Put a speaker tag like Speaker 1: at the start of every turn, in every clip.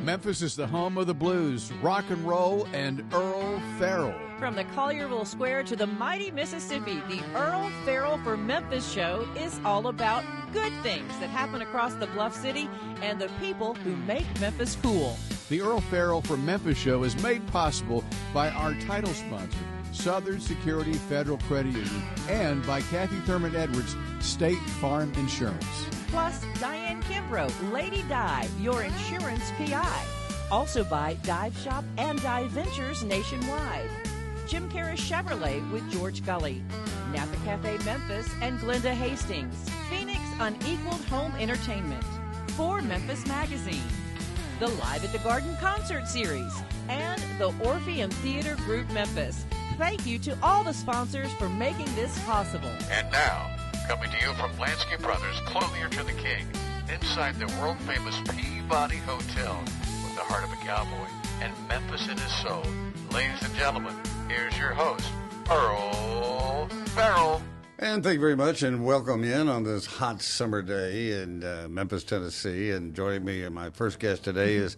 Speaker 1: Memphis is the home of the blues, rock and roll, and Earle Farrell.
Speaker 2: From the Collierville Square to the mighty Mississippi, the Earle Farrell for Memphis show is all about good things that happen across the Bluff City and the people who make Memphis cool.
Speaker 1: The Earle Farrell for Memphis show is made possible by our title sponsor, Southern Security Federal Credit Union, and by Kathy Thurman Edwards, State Farm Insurance.
Speaker 2: Plus, Diane Kimbrough, Lady Dive, your insurance PI. Also by Dive Shop and Dive Ventures nationwide. Jim Karras Chevrolet with George Gully. Napa Cafe Memphis and Glenda Hastings. Phoenix Unequaled Home Entertainment. For Memphis Magazine. The Live at the Garden Concert Series. And the Orpheum Theater Group Memphis. Thank you to all the sponsors for making this possible.
Speaker 3: And now, coming to you from Lansky Brothers, Clothier to the King, inside the world-famous Peabody Hotel, with the heart of a cowboy and Memphis in his soul. Ladies and gentlemen, here's your host, Earle Farrell.
Speaker 4: And thank you very much, and welcome in on this hot summer day in Memphis, Tennessee. And joining me, and my first guest today is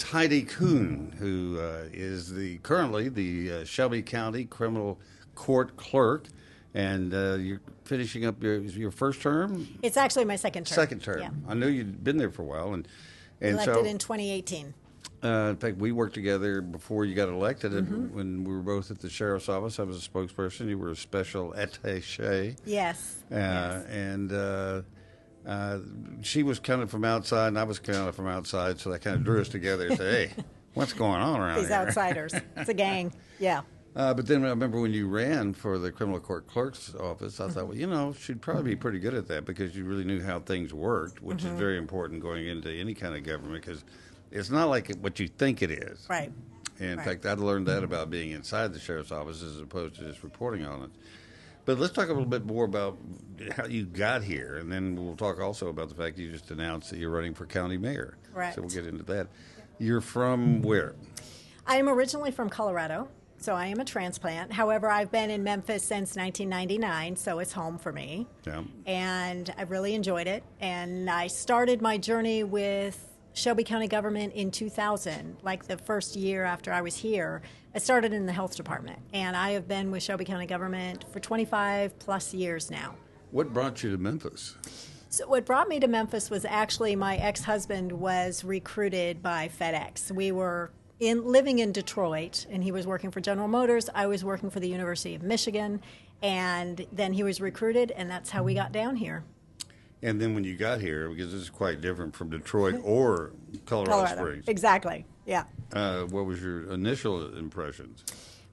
Speaker 4: Heidi Kuhn, who is currently the Shelby County Criminal Court clerk. And you're finishing up your first term?
Speaker 5: It's actually my second term.
Speaker 4: Second term.
Speaker 5: Yeah.
Speaker 4: I knew you'd been there for a while. And
Speaker 5: Elected
Speaker 4: so,
Speaker 5: in 2018.
Speaker 4: In fact, we worked together before you got elected. And when we were both at the sheriff's office, I was a spokesperson. You were a special attaché.
Speaker 5: Yes. Yes.
Speaker 4: And she was kind of from outside, and I was kind of from outside, so that kind of drew us together and said, hey, what's going on around
Speaker 5: These
Speaker 4: here?
Speaker 5: outsiders. It's a gang. Yeah.
Speaker 4: But then I remember when you ran for the criminal court clerk's office, I thought, well, she'd probably be pretty good at that because you really knew how things worked, which is very important going into any kind of government because it's not like what you think it is.
Speaker 5: Right.
Speaker 4: And in fact, I learned that about being inside the sheriff's office as opposed to just reporting on it. But let's talk a little bit more about how you got here, and then we'll talk also about the fact you just announced that you're running for county mayor.
Speaker 5: Right.
Speaker 4: So we'll get into that. You're from where?
Speaker 5: I am originally from Colorado, so I am a transplant. However, I've been in Memphis since 1999, so it's home for me.
Speaker 4: Yeah.
Speaker 5: And I've really enjoyed it. And I started my journey with Shelby County government in 2000, like the first year after I was here. I started in the health department, and I have been with Shelby County government for 25 plus years now.
Speaker 4: What brought you to Memphis?
Speaker 5: So what brought me to Memphis was actually my ex-husband was recruited by FedEx. We were living in Detroit, and he was working for General Motors. I was working for the University of Michigan, and then he was recruited, and that's how we got down here.
Speaker 4: And then when you got here, because this is quite different from Detroit or Colorado Springs.
Speaker 5: Exactly, yeah.
Speaker 4: What was your initial impressions?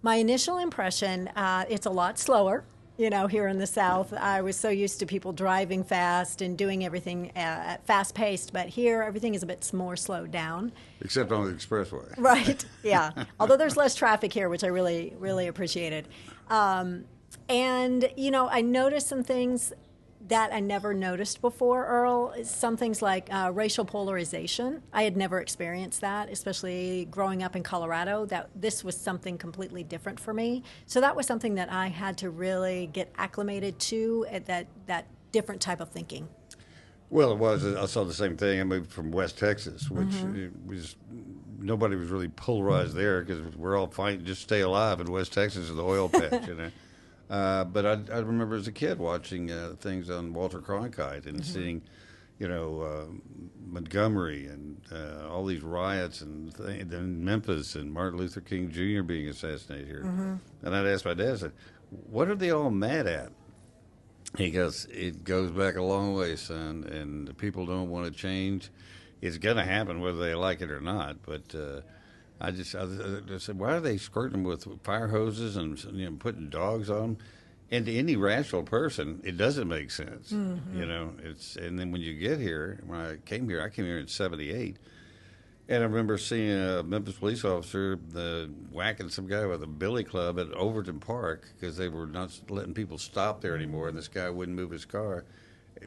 Speaker 5: My initial impression, it's a lot slower. Here in the South, I was so used to people driving fast and doing everything at fast paced, but here everything is a bit more slowed down.
Speaker 4: Except on the expressway.
Speaker 5: Right, yeah. Although there's less traffic here, which I really, really appreciated. And, I noticed some things that I never noticed before, Earle. Some things like racial polarization. I had never experienced that, especially growing up in Colorado. That this was something completely different for me. So that was something that I had to really get acclimated to, at that different type of thinking.
Speaker 4: Well, it was. I saw the same thing. I moved from West Texas, which nobody was really polarized there because we're all fighting just stay alive in West Texas, the oil patch, But I remember as a kid watching things on Walter Cronkite and seeing, Montgomery and all these riots and then Memphis and Martin Luther King Jr. being assassinated here. And I'd ask my dad, I said, what are they all mad at? He goes, it goes back a long way, son, and the people don't want to change. It's going to happen whether they like it or not, but... I said, why are they skirting them with fire hoses and putting dogs on them? And to any rational person, it doesn't make sense. And then when you get here, when I came here in '78, and I remember seeing a Memphis police officer whacking some guy with a billy club at Overton Park because they were not letting people stop there anymore, and this guy wouldn't move his car.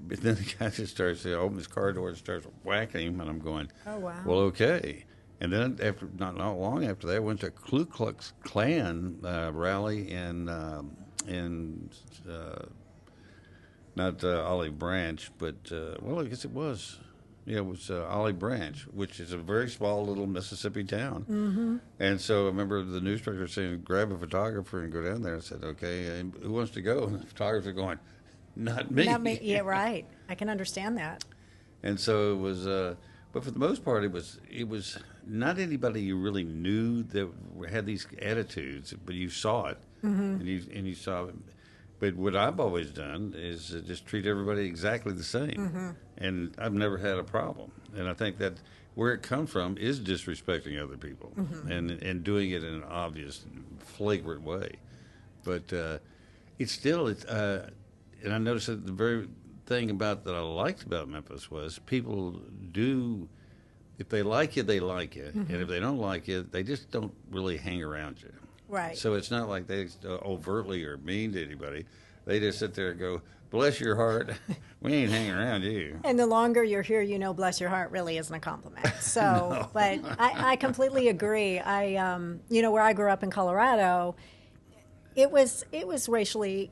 Speaker 4: But then the guy just starts to open his car door and starts whacking him, and I'm going, oh, wow. Well, okay. And then after not long after that, I went to a Ku Klux Klan rally in not Olive Branch, but I guess it was Yeah, it was Olive Branch, which is a very small little Mississippi town. Mm-hmm. And so I remember the news director saying, grab a photographer and go down there. I said, okay, and who wants to go? And the photographer going, not me.
Speaker 5: Not me. Yeah, right. I can understand that.
Speaker 4: And so it was, but for the most part, it was not anybody you really knew that had these attitudes, but you saw it, and you saw it. But what I've always done is just treat everybody exactly the same, and I've never had a problem. And I think that where it comes from is disrespecting other people and doing it in an obvious, flagrant way. But it's still, and I noticed that the very thing about that I liked about Memphis was people do, if they like you, they like you, and if they don't like you, they just don't really hang around you.
Speaker 5: Right.
Speaker 4: So it's not like they overtly are mean to anybody. They just sit there and go, bless your heart, we ain't hanging around you.
Speaker 5: And the longer you're here, bless your heart really isn't a compliment. So, no. But I completely agree. Where I grew up in Colorado, it was racially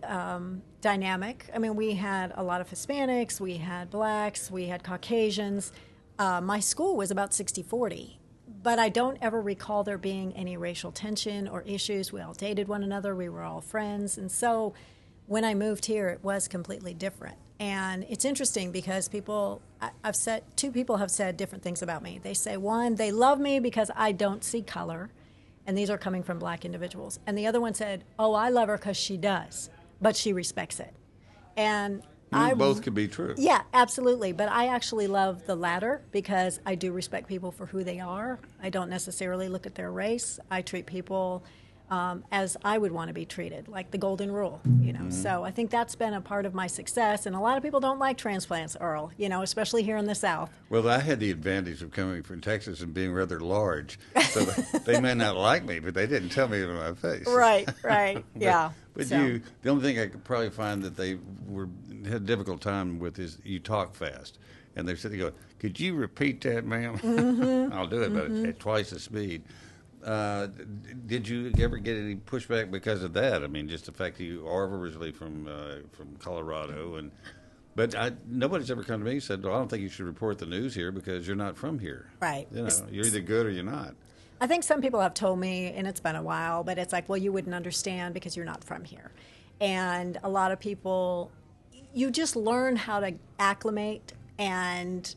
Speaker 5: dynamic. I mean, we had a lot of Hispanics, we had blacks, we had Caucasians. My school was about 60-40. But I don't ever recall there being any racial tension or issues. We all dated one another. We were all friends. And so when I moved here, it was completely different. And it's interesting because two people have said different things about me. They say, one, they love me because I don't see color. And these are coming from black individuals. And the other one said, oh, I love her because she does, but she respects it. And
Speaker 4: both could be true.
Speaker 5: Yeah, absolutely. But I actually love the latter because I do respect people for who they are. I don't necessarily look at their race. I treat people as I would want to be treated, like the golden rule, So I think that's been a part of my success. And a lot of people don't like transplants, Earle, especially here in the South.
Speaker 4: Well, I had the advantage of coming from Texas and being rather large. So they may not like me, but they didn't tell me to my face.
Speaker 5: Right, yeah.
Speaker 4: But the only thing I could probably find that they had a difficult time with is you talk fast. And they're sitting there going, could you repeat that, ma'am? I'll do it, but at twice the speed. Did you ever get any pushback because of that? I mean, just the fact that you are originally from Colorado, but nobody's ever come to me and said, well, I don't think you should report the news here because you're not from here.
Speaker 5: Right.
Speaker 4: You're either good or you're not.
Speaker 5: I think some people have told me, and it's been a while, but it's like, well, you wouldn't understand because you're not from here. And a lot of people, you just learn how to acclimate and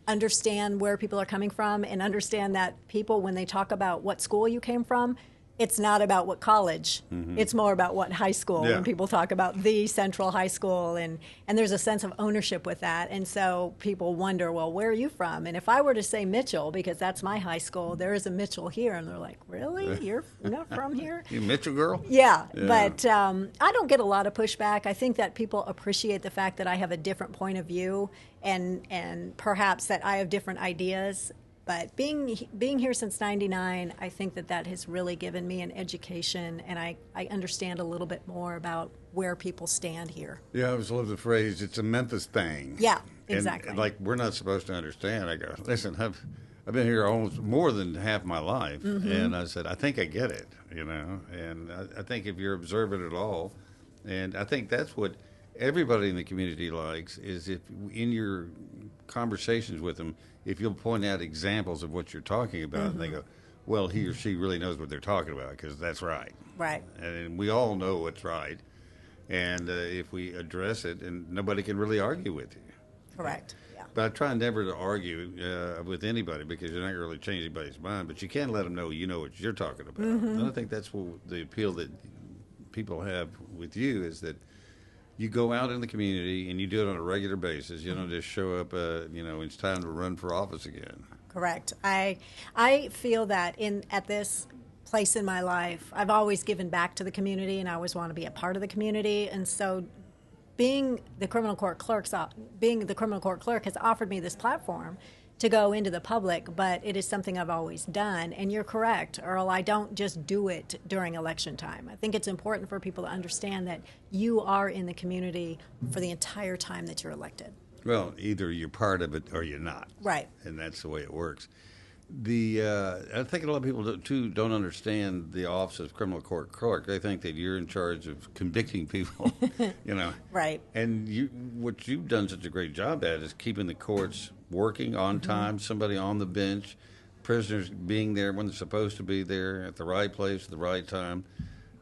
Speaker 5: understand where people are coming from and understand that people, when they talk about what school you came from, it's not about what college. It's more about what high school.
Speaker 4: Yeah.
Speaker 5: When people talk about the Central High School, and there's a sense of ownership with that. And so people wonder, well, where are you from? And if I were to say Mitchell, because that's my high school, there is a Mitchell here. And they're like, really? You're not from here?
Speaker 4: You Mitchell girl?
Speaker 5: Yeah. But I don't get a lot of pushback. I think that people appreciate the fact that I have a different point of view and perhaps that I have different ideas. But being here since '99, I think that has really given me an education, and I understand a little bit more about where people stand here.
Speaker 4: Yeah, I always love the phrase, it's a Memphis thing.
Speaker 5: Yeah, exactly.
Speaker 4: And like, we're not supposed to understand. I go, listen, I've been here almost more than half my life, and I said, I think I get it, and I think if you're observant at all, and I think that's what everybody in the community likes, is if in your conversations with them, if you'll point out examples of what you're talking about, and they go, well, he or she really knows what they're talking about because that's right.
Speaker 5: Right.
Speaker 4: And we all know what's right. And if we address it, and nobody can really argue with you.
Speaker 5: Correct. Yeah.
Speaker 4: But I try never to argue with anybody because you're not going to really change anybody's mind, but you can let them know you know what you're talking about. And I think that's what the appeal that people have with you is that you go out in the community and you do it on a regular basis. You don't just show up, it's time to run for office again.
Speaker 5: Correct. I feel that at this place in my life, I've always given back to the community and I always want to be a part of the community. And so being the criminal court clerk has offered me this platform to go into the public, but it is something I've always done. And you're correct, Earle, I don't just do it during election time. I think it's important for people to understand that you are in the community for the entire time that you're elected.
Speaker 4: Well, either you're part of it or you're not.
Speaker 5: Right.
Speaker 4: And that's the way it works. I think a lot of people, don't understand the office of criminal court clerk. They think that you're in charge of convicting people,
Speaker 5: Right.
Speaker 4: And what you've done such a great job at is keeping the courts working on time, somebody on the bench, prisoners being there when they're supposed to be there, at the right place at the right time.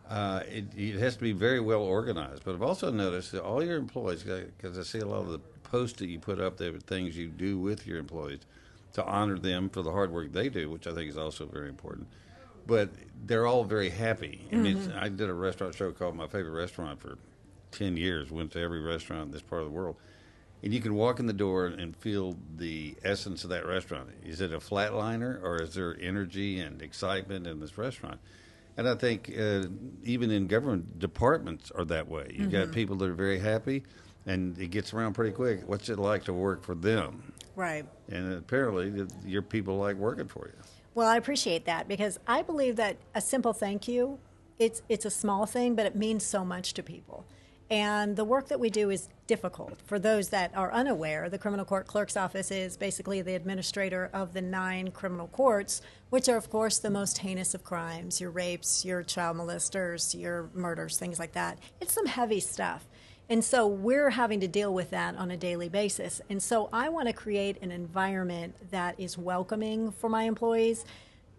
Speaker 4: It has to be very well organized. But I've also noticed that all your employees, because I see a lot of the posts that you put up there, things you do with your employees to honor them for the hard work they do, which I think is also very important. But they're all very happy. I mean, I did a restaurant show called My Favorite Restaurant for 10 years, went to every restaurant in this part of the world. And you can walk in the door and feel the essence of that restaurant. Is it a flatliner, or is there energy and excitement in this restaurant? And I think even in government departments are that way. You've got people that are very happy, and it gets around pretty quick. What's it like to work for them?
Speaker 5: Right.
Speaker 4: And apparently your people like working for you.
Speaker 5: Well, I appreciate that, because I believe that a simple thank you, it's a small thing, but it means so much to people. And the work that we do is difficult. For those that are unaware, the criminal court clerk's office is basically the administrator of the 9 criminal courts, which are, of course, the most heinous of crimes, your rapes, your child molesters, your murders, things like that. It's some heavy stuff. And so we're having to deal with that on a daily basis. And so I want to create an environment that is welcoming for my employees,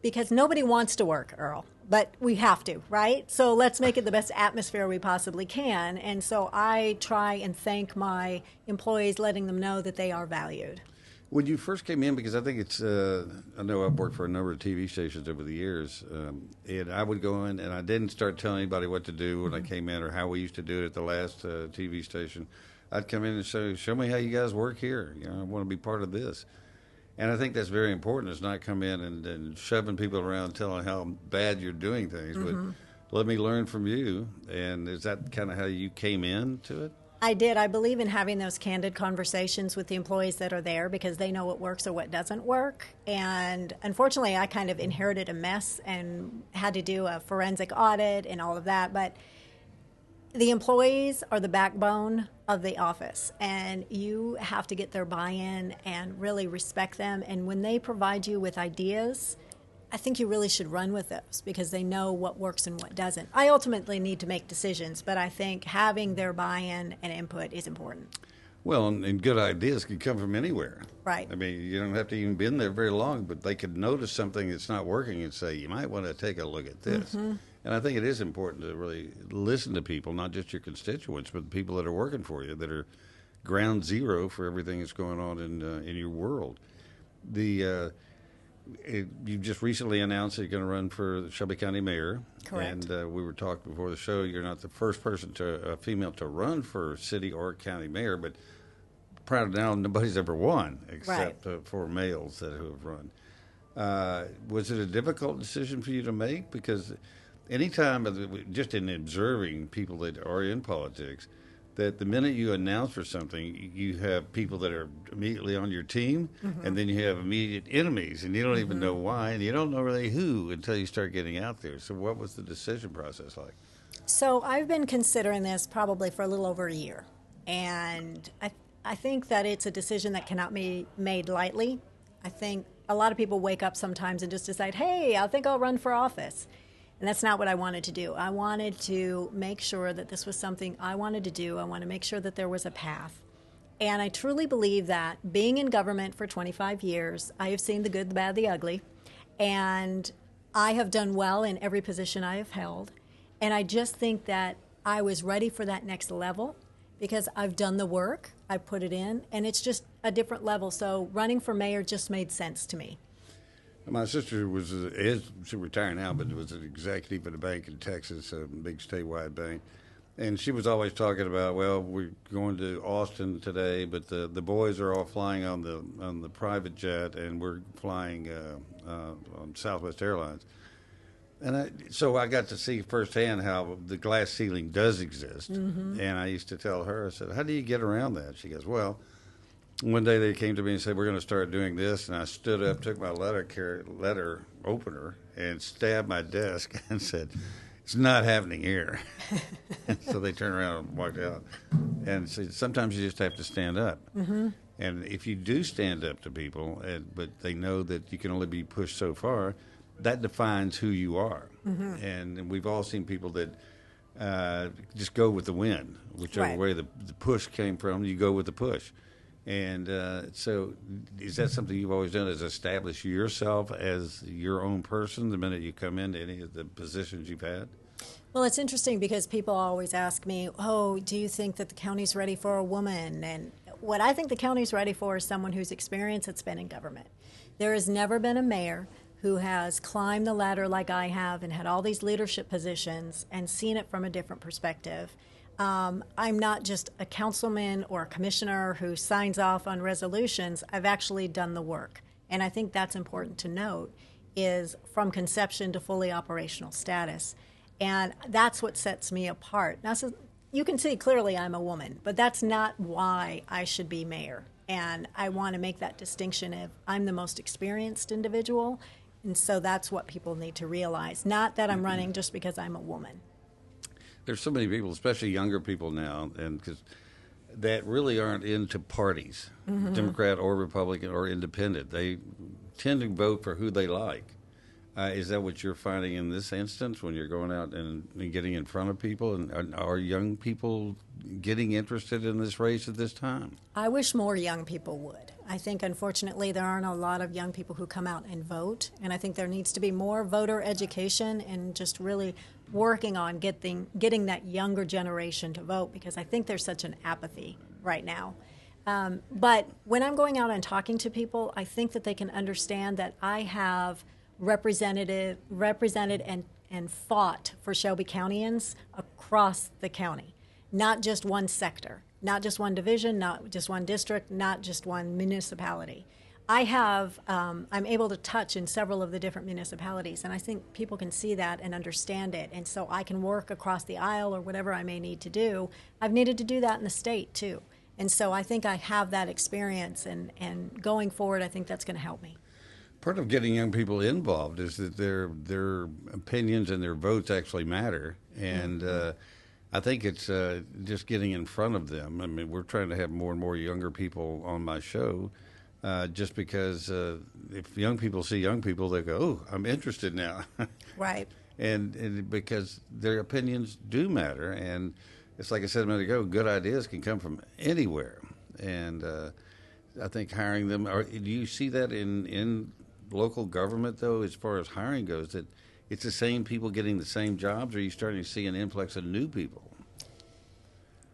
Speaker 5: because nobody wants to work, Earle, but we have to, right? So let's make it the best atmosphere we possibly can. And so I try and thank my employees, letting them know that they are valued.
Speaker 4: When you first came in, because I think it's, I know I've worked for a number of TV stations over the years, and I would go in, and I didn't start telling anybody what to do when I came in or how we used to do it at the last TV station. I'd come in and say, show me how you guys work here. You know, I want to be part of this. And I think that's very important, is not come in and shoving people around, telling how bad you're doing things, but let me learn from you. And is that kind of how you came into it?
Speaker 5: I did. I believe in having those candid conversations with the employees that are there, because they know what works or what doesn't work. And unfortunately, I kind of inherited a mess and had to do a forensic audit and all of that. But the employees are the backbone of the office, and you have to get their buy-in and really respect them. And when they provide you with ideas, I think you really should run with those, because they know what works and what doesn't. I ultimately need to make decisions, but I think having their buy-in and input is important.
Speaker 4: Well, and good ideas can come from anywhere.
Speaker 5: Right.
Speaker 4: I mean, you don't have to even been there very long, but they could notice something that's not working and say, you might want to take a look at this. And I think it is important to really listen to people, not just your constituents, but the people that are working for you, that are ground zero for everything that's going on in your world. You just recently announced that you're going to run for the Shelby County mayor.
Speaker 5: Correct.
Speaker 4: And we were talking before the show, you're not the first person female to run for city or county mayor, but proud now nobody's ever won except for males that have run. Was it a difficult decision for you to make? Because anytime, just in observing people that are in politics, that the minute you announce for something, you have people that are immediately on your team, and then you have immediate enemies, and you don't even know why, and you don't know really who until you start getting out there. So what was the decision process like?
Speaker 5: So I've been considering this probably for a little over a year, and I think that it's a decision that cannot be made lightly. I think a lot of people wake up sometimes and just decide, hey, I think I'll run for office. And that's not what I wanted to do. I wanted to make sure that this was something I wanted to do. I want to make sure that there was a path. And I truly believe that being in government for 25 years, I have seen the good, the bad, the ugly. And I have done well in every position I have held. And I just think that I was ready for that next level, because I've done the work, I put it in, and it's just a different level. So running for mayor just made sense to me.
Speaker 4: My sister she's retired now, but was an executive at a bank in Texas, a big statewide bank. And she was always talking about, well, we're going to Austin today, but the boys are all flying on the private jet, and we're flying on Southwest Airlines. And so I got to see firsthand how the glass ceiling does exist. And I used to tell her, I said, how do you get around that? She goes, well, one day they came to me and said, we're going to start doing this. And I stood up, took my letter opener, and stabbed my desk and said, it's not happening here. So they turned around and walked out. And so sometimes you just have to stand up. And if you do stand up to people, but they know that you can only be pushed so far, that defines who you are. And we've all seen people that just go with the wind, whichever way the push came from, you go with the push. And so is that something you've always done, is establish yourself as your own person the minute you come into any of the positions you've had?
Speaker 5: Well, it's interesting because people always ask me, oh, do you think that the county's ready for a woman? And what I think the county's ready for is someone who's experienced that's been in government. There has never been a mayor who has climbed the ladder like I have and had all these leadership positions and seen it from a different perspective. I'm not just a councilman or a commissioner who signs off on resolutions. I've actually done the work. And I think that's important to note, is from conception to fully operational status. And that's what sets me apart. Now, so you can see clearly I'm a woman, but that's not why I should be mayor. And I want to make that distinction of I'm the most experienced individual. And so that's what people need to realize, not that I'm running just because I'm a woman.
Speaker 4: There's so many people, especially younger people now, and because that really aren't into parties, Democrat or Republican or independent. They tend to vote for who they like. Is that what you're finding in this instance when you're going out and getting in front of people? And are young people getting interested in this race at this time?
Speaker 5: I wish more young people would. I think, unfortunately, there aren't a lot of young people who come out and vote. And I think there needs to be more voter education and just really working on getting that younger generation to vote, because I think there's such an apathy right now. But when I'm going out and talking to people, I think that they can understand that I have represented and fought for Shelby Countyans across the county, not just one sector, not just one division, not just one district, not just one municipality. I'm able to touch in several of the different municipalities, and I think people can see that and understand it, and so I can work across the aisle or whatever I may need to do. I've needed to do that in the state too, and so I think I have that experience, and going forward, I think that's going to help me.
Speaker 4: Part of getting young people involved is that their opinions and their votes actually matter, and I think it's just getting in front of them. I mean, we're trying to have more and more younger people on my show, just because if young people see young people, they go, "Oh, I'm interested now."
Speaker 5: Right.
Speaker 4: And because their opinions do matter, and it's like I said a minute ago, good ideas can come from anywhere, and I think hiring them. Do you see that in local government, though, as far as hiring goes, that it's the same people getting the same jobs, or are you starting to see an influx of new people?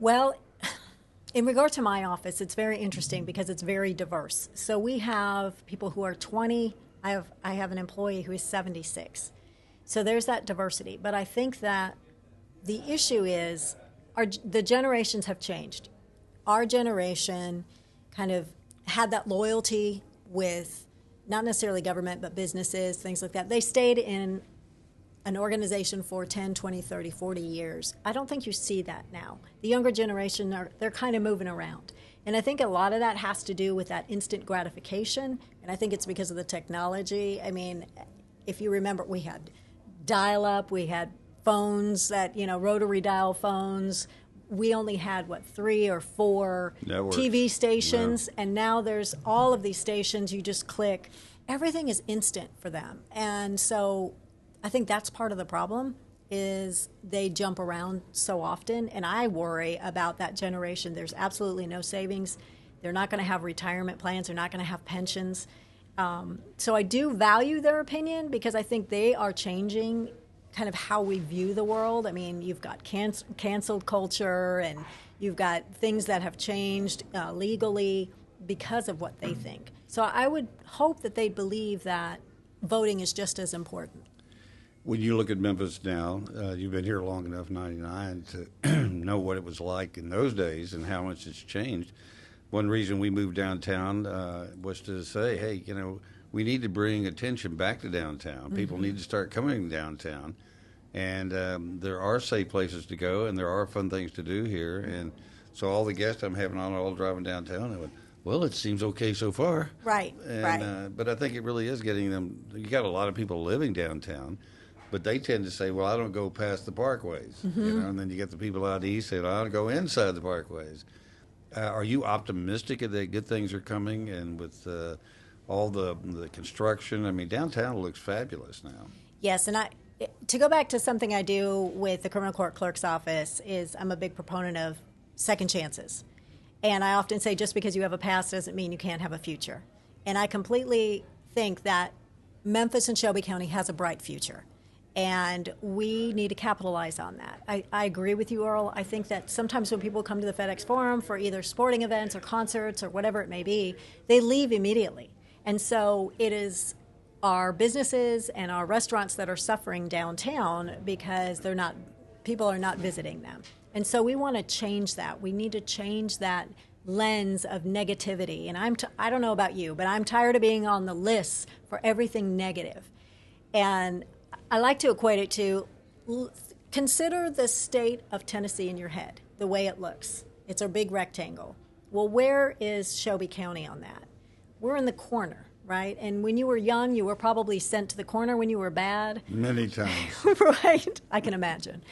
Speaker 5: Well, in regard to my office, it's very interesting because it's very diverse. So we have people who are 20. I have an employee who is 76. So there's that diversity. But I think that the issue is the generations have changed. Our generation kind of had that loyalty with not necessarily government, but businesses, things like that. They stayed in an organization for 10, 20, 30, 40 years. I don't think you see that now. The younger generation, they're kind of moving around. And I think a lot of that has to do with that instant gratification, and I think it's because of the technology. I mean, if you remember, we had dial-up, we had phones that, rotary dial phones. We only had, 3 or 4
Speaker 4: networks.
Speaker 5: TV stations, and now there's all of these stations. You just click. Everything is instant for them. And so I think that's part of the problem, is they jump around so often, and I worry about that generation. There's absolutely no savings. They're not going to have retirement plans. They're not going to have pensions. So I do value their opinion because I think they are changing kind of how we view the world. I mean, you've got canceled culture, and you've got things that have changed legally because of what they think. So I would hope that they believe that voting is just as important.
Speaker 4: When you look at Memphis now, you've been here long enough, 99, to know what it was like in those days and how much it's changed. One reason we moved downtown was to say, hey, we need to bring attention back to downtown. People need to start coming downtown. And there are safe places to go, and there are fun things to do here. And so all the guests I'm having on are all driving downtown. I went, well, it seems okay so far.
Speaker 5: Right,
Speaker 4: right. But I think it really is getting them. You got a lot of people living downtown, but they tend to say, well, I don't go past the parkways. And then you get the people out east saying, I don't go inside the parkways. Are you optimistic that good things are coming, and with all the construction? I mean, downtown looks fabulous now.
Speaker 5: Yes, and to go back to something I do with the criminal court clerk's office is I'm a big proponent of second chances. And I often say just because you have a past doesn't mean you can't have a future. And I completely think that Memphis and Shelby County has a bright future. And we need to capitalize on that. I agree with you, Earle. I think that sometimes when people come to the FedEx Forum for either sporting events or concerts or whatever it may be, they leave immediately. And so it is our businesses and our restaurants that are suffering downtown because people are not visiting them. And so we want to change that. We need to change that lens of negativity. And I don't know about you, but I'm tired of being on the list for everything negative. And I like to equate it to consider the state of Tennessee in your head, the way it looks. It's a big rectangle. Well, where is Shelby County on that? We're in the corner, right? And when you were young, you were probably sent to the corner when you were bad.
Speaker 4: Many times.
Speaker 5: Right? I can imagine.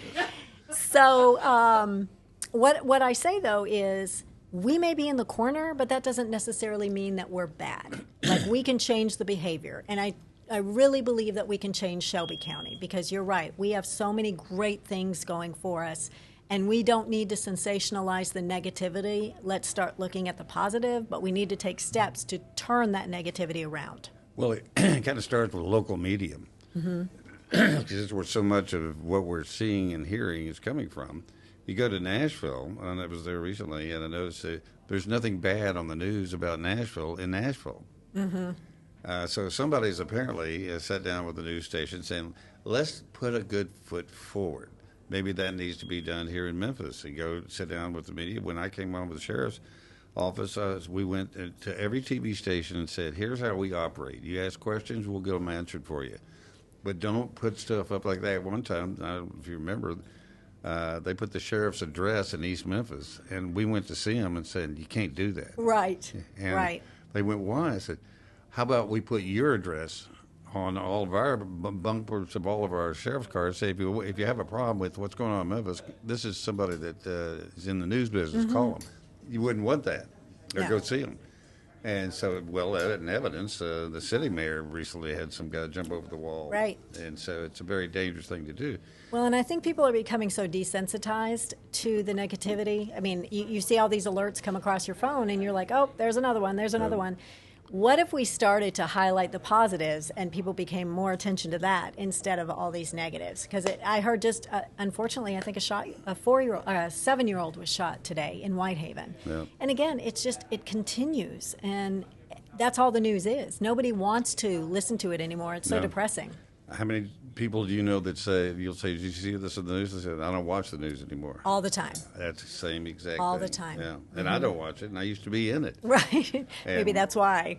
Speaker 5: So what I say, though, is we may be in the corner, but that doesn't necessarily mean that we're bad. Like, we can change the behavior. And I really believe that we can change Shelby County because you're right. We have so many great things going for us, and we don't need to sensationalize the negativity. Let's start looking at the positive, but we need to take steps to turn that negativity around.
Speaker 4: Well, it kind of starts with local media. Because it's where so much of what we're seeing and hearing is coming from. You go to Nashville, and I was there recently, and I noticed that there's nothing bad on the news about Nashville in Nashville. So somebody's apparently sat down with the news station saying, let's put a good foot forward. Maybe that needs to be done here in Memphis, and go sit down with the media. When I came on with the sheriff's office, we went to every TV station and said, here's how we operate. You ask questions, we'll get them answered for you. But don't put stuff up like that. One time, I don't know if you remember, they put the sheriff's address in East Memphis, and we went to see him and said, you can't do that.
Speaker 5: Right,
Speaker 4: and
Speaker 5: right.
Speaker 4: They went, why? I said, how about we put your address on all of our bumpers of all of our sheriff's cars? Say, if you have a problem with what's going on in Memphis, this is somebody that is in the news business, call them. You wouldn't want that, or go see them. And so, well, in evidence, the city mayor recently had some guy jump over the wall.
Speaker 5: Right.
Speaker 4: And so it's a very dangerous thing to do.
Speaker 5: Well, and I think people are becoming so desensitized to the negativity. I mean, you see all these alerts come across your phone, and you're like, oh, there's another one, there's another one. What if we started to highlight the positives and people became more attention to that instead of all these negatives? Because I heard just, unfortunately, I think a 7-year-old was shot today in Whitehaven. Yeah. And again, it continues. And that's all the news is. Nobody wants to listen to it anymore. It's so depressing.
Speaker 4: How many people do you know that you'll say, did you see this in the news? They said, I don't watch the news anymore.
Speaker 5: All the time.
Speaker 4: That's the same exact
Speaker 5: all
Speaker 4: thing.
Speaker 5: The time.
Speaker 4: Yeah. And I don't watch it, and I used to be in it.
Speaker 5: Right. Maybe that's why.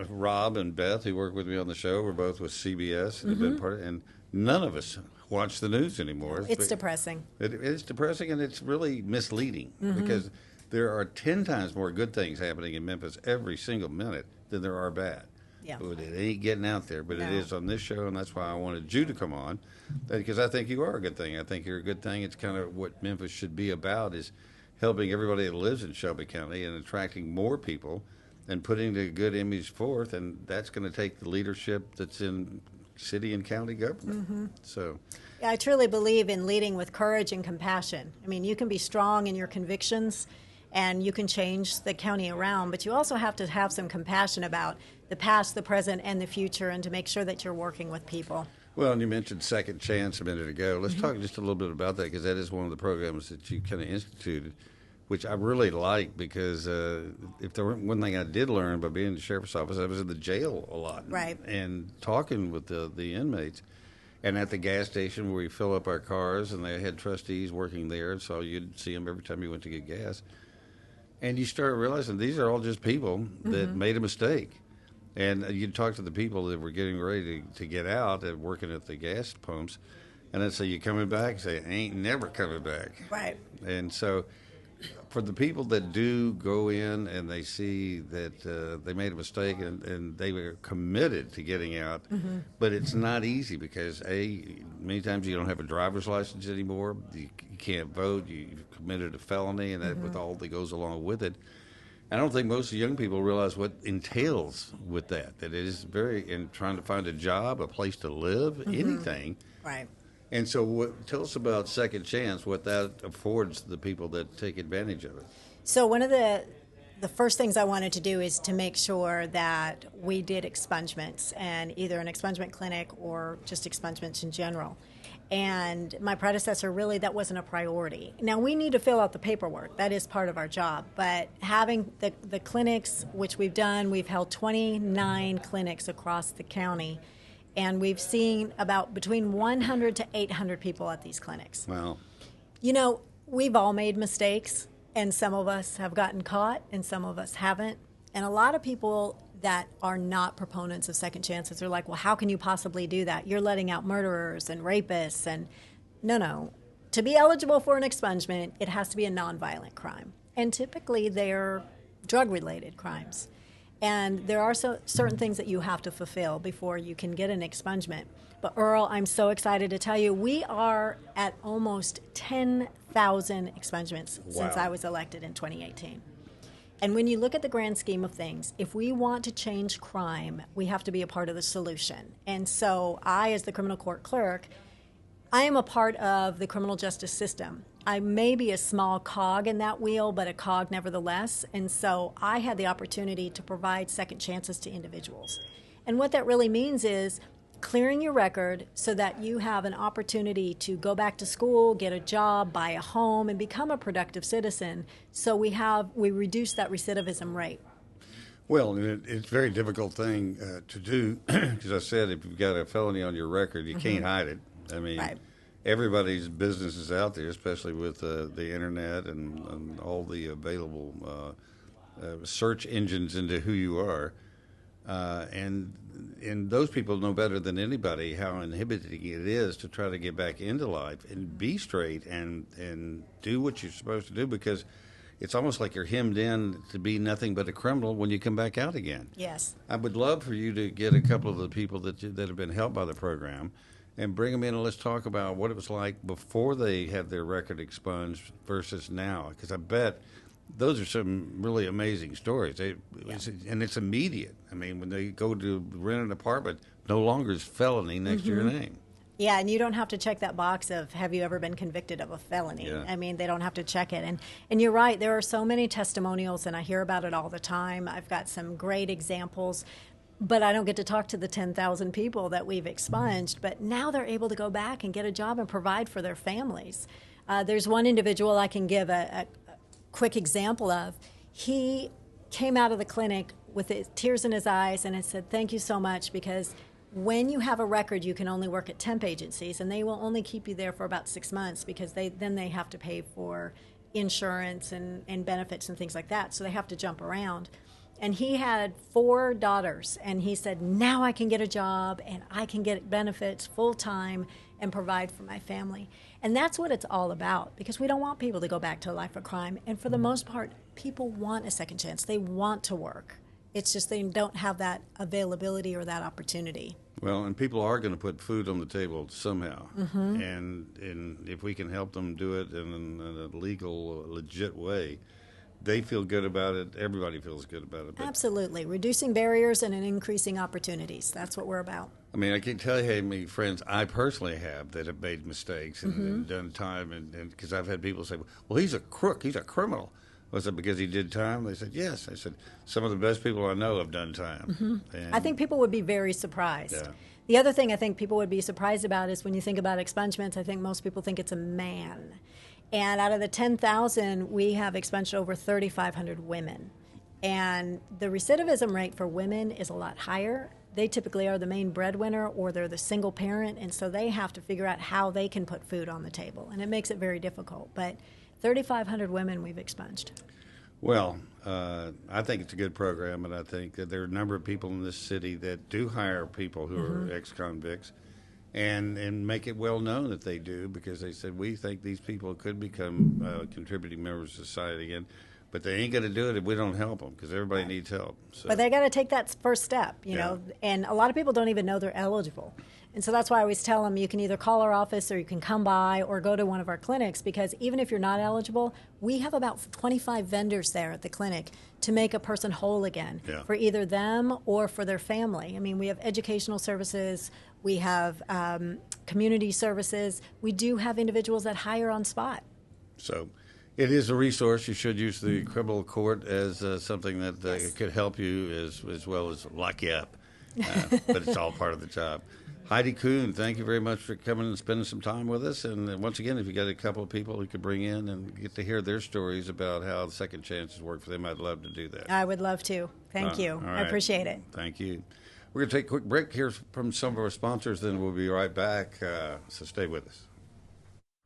Speaker 4: Rob and Beth, who work with me on the show, were both with CBS, and have been part of it, and none of us watch the news anymore.
Speaker 5: It's depressing.
Speaker 4: It's depressing, and it's really misleading because there are 10 times more good things happening in Memphis every single minute than there are bad.
Speaker 5: Yeah.
Speaker 4: But it ain't getting out there, but it is on this show, and that's why I wanted you to come on, because I think you are a good thing. I think you're a good thing. It's kind of what Memphis should be about, is helping everybody that lives in Shelby County and attracting more people and putting the good image forth, and that's going to take the leadership that's in city and county government. So,
Speaker 5: yeah, I truly believe in leading with courage and compassion. I mean, you can be strong in your convictions, and you can change the county around, but you also have to have some compassion about the past, the present, and the future, and to make sure that you're working with people. Well,
Speaker 4: and you mentioned Second Chance a minute ago. Let's talk just a little bit about that, because that is one of the programs that you kind of instituted, which I really like, because if there were one thing I did learn by being in the sheriff's office, I was in the jail a lot.
Speaker 5: Right.
Speaker 4: And talking with the inmates. And at the gas station where we fill up our cars, and they had trustees working there, so you'd see them every time you went to get gas. And you start realizing these are all just people that made a mistake. And you'd talk to the people that were getting ready to get out and working at the gas pumps, and I'd say, you coming back? Say, I ain't never coming back.
Speaker 5: Right.
Speaker 4: And so for the people that do go in and they see that they made a mistake and they were committed to getting out, but it's not easy because, many times you don't have a driver's license anymore. You can't vote. You've committed a felony, and that with all that goes along with it. I don't think most young people realize what entails with that it is in trying to find a job, a place to live, anything.
Speaker 5: Right.
Speaker 4: And so tell us about Second Chance, what that affords the people that take advantage of it.
Speaker 5: So one of the first things I wanted to do is to make sure that we did expungements, and either an expungement clinic or just expungements in general. And my predecessor, really, that wasn't a priority. Now, we need to fill out the paperwork. That is part of our job. But having the clinics, which we've done, we've held 29 clinics across the county, and we've seen about between 100 to 800 people at these clinics.
Speaker 4: Wow.
Speaker 5: You know, we've all made mistakes, and some of us have gotten caught, and some of us haven't. And a lot of people that are not proponents of second chances are like, well, how can you possibly do that? You're letting out murderers and rapists. And no. To be eligible for an expungement, it has to be a nonviolent crime. And typically they're drug-related crimes. And there are certain things that you have to fulfill before you can get an expungement. But Earle, I'm so excited to tell you, we are at almost 10,000 expungements since I was elected in 2018. And when you look at the grand scheme of things, if we want to change crime, we have to be a part of the solution. And so I, as the criminal court clerk, I am a part of the criminal justice system. I may be a small cog in that wheel, but a cog nevertheless. And so I had the opportunity to provide second chances to individuals. And what that really means is clearing your record so that you have an opportunity to go back to school, get a job, buy a home, and become a productive citizen. So we reduce that recidivism rate.
Speaker 4: Well, it's a very difficult thing to do, because I said if you've got a felony on your record, you can't hide it. I mean, everybody's business is out there, especially with the internet and all the available search engines into who you are. And those people know better than anybody how inhibiting it is to try to get back into life and be straight and do what you're supposed to do, because it's almost like you're hemmed in to be nothing but a criminal when you come back out again.
Speaker 5: Yes.
Speaker 4: I would love for you to get a couple of the people that have been helped by the program and bring them in, and let's talk about what it was like before they had their record expunged versus now, because I bet those are some really amazing stories. And it's immediate. I mean, when they go to rent an apartment, no longer is felony next to your name.
Speaker 5: Yeah, and you don't have to check that box of, have you ever been convicted of a felony?
Speaker 4: Yeah.
Speaker 5: I mean, they don't have to check it. And you're right, there are so many testimonials, and I hear about it all the time. I've got some great examples, but I don't get to talk to the 10,000 people that we've expunged. But now they're able to go back and get a job and provide for their families. There's one individual I can give a quick example of. He came out of the clinic with tears in his eyes and had said, thank you so much, because when you have a record, you can only work at temp agencies, and they will only keep you there for about 6 months, because then they have to pay for insurance and benefits and things like that, so they have to jump around. And he had 4 daughters, and he said, now I can get a job and I can get benefits full-time and provide for my family. And that's what it's all about, because we don't want people to go back to a life of crime. And for the most part, people want a second chance. They want to work. It's just they don't have that availability or that opportunity.
Speaker 4: Well, and people are going to put food on the table somehow. And if we can help them do it in a legal, legit way, they feel good about it. Everybody feels good about it. But
Speaker 5: absolutely. Reducing barriers and increasing opportunities. That's what we're about. I
Speaker 4: mean, I can tell you how many friends I personally have that have made mistakes and done time. And because I've had people say, well, he's a crook. He's a criminal. Was it because he did time? They said, yes. I said, some of the best people I know have done time. And
Speaker 5: I think people would be very surprised.
Speaker 4: Yeah.
Speaker 5: The other thing I think people would be surprised about is when you think about expungements, I think most people think it's a man. And out of the 10,000, we have expunged over 3,500 women. And the recidivism rate for women is a lot higher. They typically are the main breadwinner, or they're the single parent, and so they have to figure out how they can put food on the table. And it makes it very difficult. But 3,500 women we've expunged.
Speaker 4: Well, I think it's a good program, and I think that there are a number of people in this city that do hire people who are ex-convicts and make it well known that they do, because they said, we think these people could become contributing members of society again, but they ain't going to do it if we don't help them, because everybody needs help. So.
Speaker 5: But they got to take that first step, you know, and a lot of people don't even know they're eligible. And so that's why I always tell them, you can either call our office or you can come by or go to one of our clinics, because even if you're not eligible, we have about 25 vendors there at the clinic to make a person whole again for either them or for their family. I mean, we have educational services, we have community services, we do have individuals that hire on spot.
Speaker 4: So It is a resource. You should use the criminal court as something that could help you as well as lock you up. But it's all part of the job. Heidi Kuhn, thank you very much for coming and spending some time with us. And once again, if you got a couple of people you could bring in and get to hear their stories about how second chances work for them, I'd love to do that.
Speaker 5: I would love to. Thank you.
Speaker 4: Right.
Speaker 5: I appreciate it.
Speaker 4: Thank you. We're going to take a quick break here from some of our sponsors, then we'll be right back. So stay with us.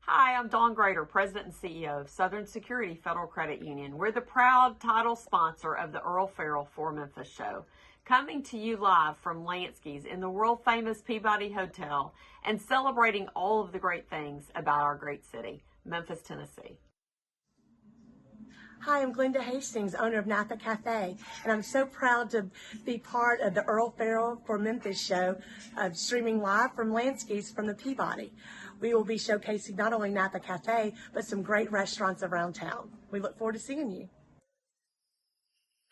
Speaker 6: Hi, I'm Dawn Grader, President and CEO of Southern Security Federal Credit Union. We're the proud title sponsor of the Earle Farrell for Memphis show, coming to you live from Lansky's in the world-famous Peabody Hotel and celebrating all of the great things about our great city, Memphis, Tennessee.
Speaker 7: Hi, I'm Glenda Hastings, owner of Napa Cafe, and I'm so proud to be part of the Earle Farrell for Memphis show, streaming live from Lansky's from the Peabody. We will be showcasing not only Napa Cafe, but some great restaurants around town. We look forward to seeing you.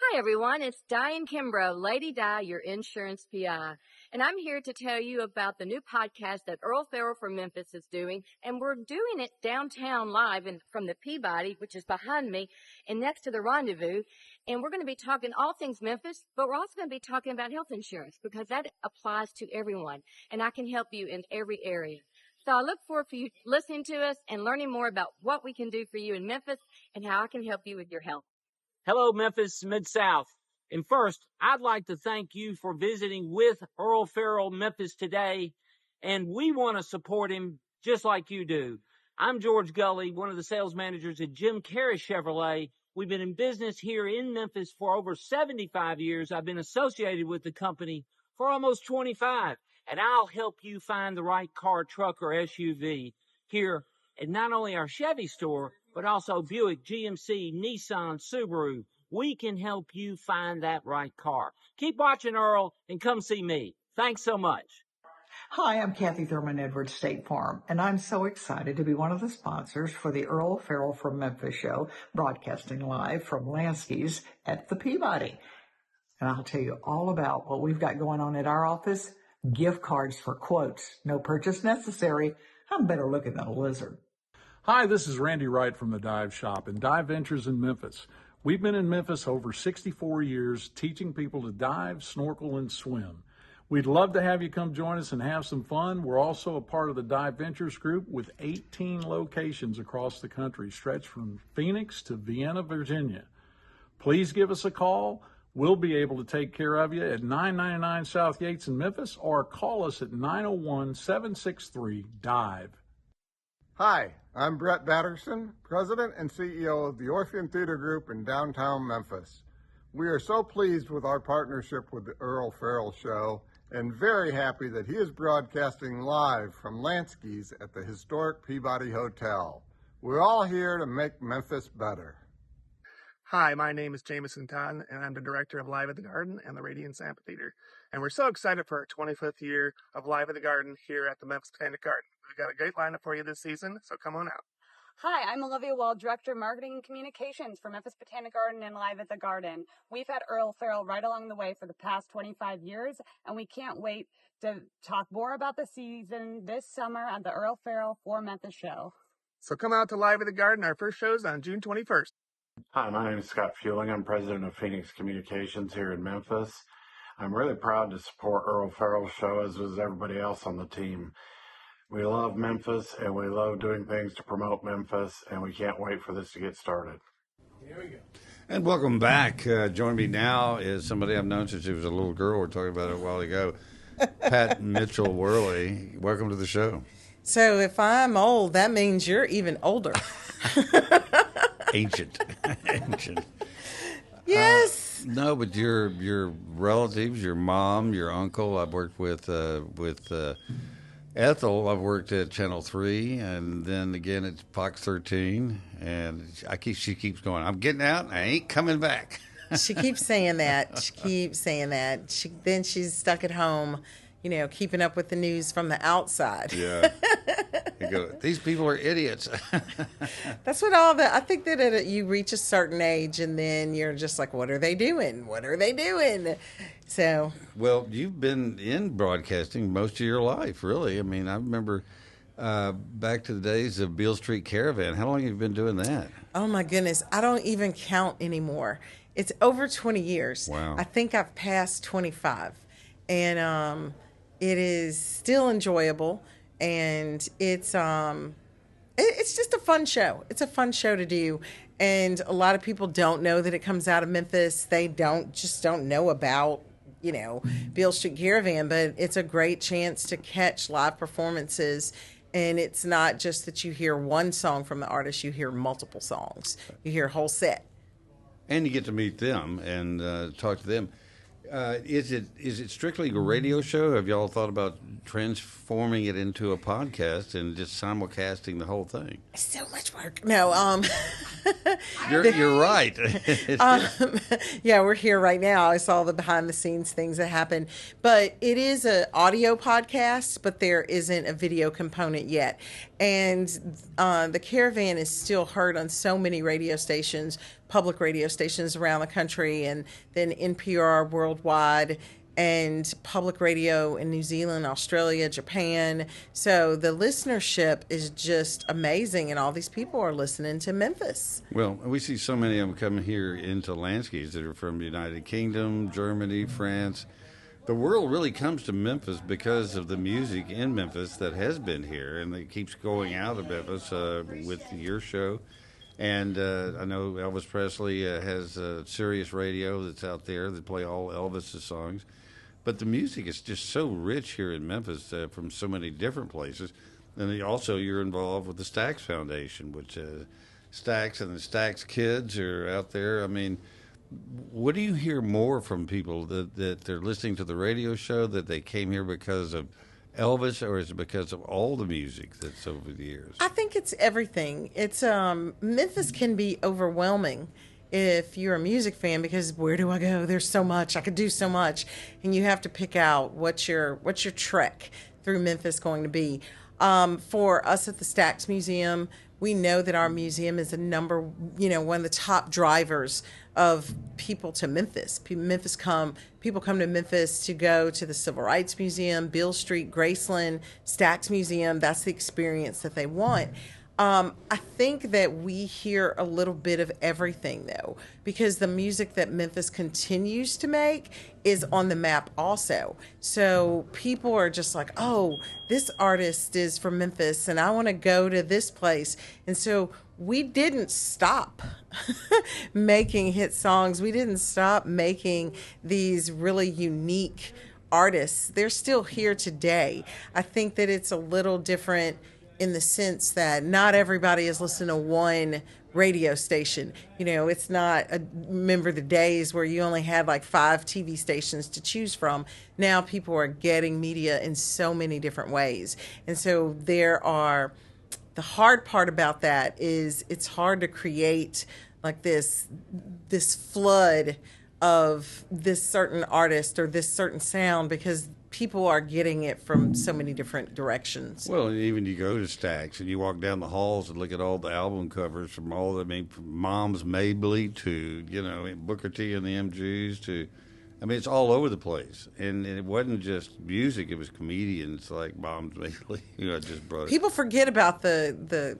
Speaker 8: Hi, everyone. It's Diane Kimbrough, Lady Di, your insurance PI. And I'm here to tell you about the new podcast that Earle Farrell for Memphis is doing. And we're doing it downtown live from the Peabody, which is behind me and next to the Rendezvous. And we're going to be talking all things Memphis, but we're also going to be talking about health insurance because that applies to everyone. And I can help you in every area. So I look forward to you listening to us and learning more about what we can do for you in Memphis and how I can help you with your health.
Speaker 9: Hello, Memphis Mid-South. And first, I'd like to thank you for visiting with Earle Farrell Memphis today. And we want to support him just like you do. I'm George Gully, one of the sales managers at Jim Carey Chevrolet. We've been in business here in Memphis for over 75 years. I've been associated with the company for almost 25. And I'll help you find the right car, truck, or SUV here at not only our Chevy store, but also Buick, GMC, Nissan, Subaru. We can help you find that right car. Keep watching Earle and come see me. Thanks so much.
Speaker 10: Hi, I'm Kathy Thurman Edwards, State Farm, and I'm so excited to be one of the sponsors for the Earle Farrell from Memphis show, broadcasting live from Lansky's at the Peabody. And I'll tell you all about what we've got going on at our office. Gift cards for quotes. No purchase necessary. I'm better looking than a lizard.
Speaker 11: Hi, this is Randy Wright from the Dive Shop and Dive Ventures in Memphis. We've been in Memphis over 64 years teaching people to dive, snorkel, and swim. We'd love to have you come join us and have some fun. We're also a part of the Dive Ventures group with 18 locations across the country, stretched from Phoenix to Vienna, Virginia. Please give us a call. We'll be able to take care of you at 999 South Yates in Memphis or call us at 901-763-DIVE.
Speaker 12: Hi, I'm Brett Batterson, President and CEO of the Orpheum Theater Group in downtown Memphis. We are so pleased with our partnership with the Earle Farrell Show and very happy that he is broadcasting live from Lansky's at the historic Peabody Hotel. We're all here to make Memphis better.
Speaker 13: Hi, my name is Jameson Todd, and I'm the director of Live at the Garden and the Radiance Amphitheater. And we're so excited for our 25th year of Live at the Garden here at the Memphis Botanic Garden. We've got a great lineup for you this season, so come on out.
Speaker 14: Hi, I'm Olivia Wall, Director of Marketing and Communications for Memphis Botanic Garden and Live at the Garden. We've had Earle Farrell right along the way for the past 25 years, and we can't wait to talk more about the season this summer on the Earle Farrell for Memphis show.
Speaker 13: So come out to Live at the Garden. Our first show is on June 21st.
Speaker 15: Hi, my name is Scott Fueling. I'm president of Phoenix Communications here in Memphis. I'm really proud to support Earle Farrell's show, as is everybody else on the team. We love Memphis, and we love doing things to promote Memphis, and we can't wait for this to get started.
Speaker 4: Here we go. And welcome back. Joining me now is somebody I've known since she was a little girl. We were talking about it a while ago. Pat Mitchell Worley. Welcome to the show.
Speaker 16: So if I'm old, that means you're even older.
Speaker 4: Ancient.
Speaker 16: Yes.
Speaker 4: No, but your relatives, your mom, your uncle. I've worked with Ethel. I've worked at Channel 3, and then again at Fox 13. And she keeps going, I'm getting out. I ain't coming back.
Speaker 16: She keeps saying that. Then she's stuck at home, keeping up with the news from the outside.
Speaker 4: Yeah. You go, these people are idiots.
Speaker 16: That's what I think that you reach a certain age and then you're just like, what are they doing? So.
Speaker 4: Well, you've been in broadcasting most of your life, really. I mean, I remember back to the days of Beale Street Caravan. How long have you been doing that?
Speaker 16: Oh, my goodness. I don't even count anymore. It's over 20 years.
Speaker 4: Wow.
Speaker 16: I think I've passed 25. And it is still enjoyable. And it's just a fun show. It's a fun show to do. And a lot of people don't know that it comes out of Memphis. They don't know about, Beale Street Caravan. But it's a great chance to catch live performances. And it's not just that you hear one song from the artist, you hear multiple songs. You hear a whole set.
Speaker 4: And you get to meet them and talk to them. Is it strictly a radio show? Have y'all thought about transforming it into a podcast and just simulcasting the whole thing?
Speaker 16: So much work. No,
Speaker 4: You're right.
Speaker 16: Yeah, we're here right now. I saw the behind the scenes things that happen, but it is an audio podcast, but there isn't a video component yet. And the Caravan is still heard on so many radio stations, public radio stations around the country, and then NPR worldwide, and public radio in New Zealand, Australia, Japan. So the listenership is just amazing, and all these people are listening to Memphis.
Speaker 4: Well, we see so many of them coming here into Lansky's that are from the United Kingdom, Germany, France. The world really comes to Memphis because of the music in Memphis that has been here, and it keeps going out of Memphis with your show. And I know Elvis Presley has Sirius Radio that's out there that play all Elvis's songs. But the music is just so rich here in Memphis from so many different places. And also you're involved with the Stax Foundation, which Stax and the Stax kids are out there. I mean, what do you hear more from people that they're listening to the radio show, that they came here because of Elvis, or is it because of all the music that's over the years?
Speaker 16: I think it's everything. It's Memphis can be overwhelming if you're a music fan, because where do I go? There's so much. I could do so much. And you have to pick out what's your trek through Memphis going to be. For us at the Stax Museum, we know that our museum is one of the top drivers of people to Memphis. People come to Memphis to go to the Civil Rights Museum, Beale Street, Graceland, Stax Museum. That's the experience that they want. I think that we hear a little bit of everything, though, because the music that Memphis continues to make is on the map also. So people are just like, oh, this artist is from Memphis, and I want to go to this place. And so we didn't stop making hit songs. We didn't stop making these really unique artists. They're still here today. I think that it's a little different in the sense that not everybody is listening to one radio station. It's not remember the days where you only had like 5 TV stations to choose from. Now people are getting media in so many different ways. And so the hard part about that is it's hard to create like this flood of this certain artist or this certain sound, because people are getting it from so many different directions.
Speaker 4: Well, even you go to Stax and you walk down the halls and look at all the album covers from from Mom's Mabley to, Booker T and the MGs to, it's all over the place. And it wasn't just music, it was comedians like Mom's Mabley. I just brought it.
Speaker 16: People forget about the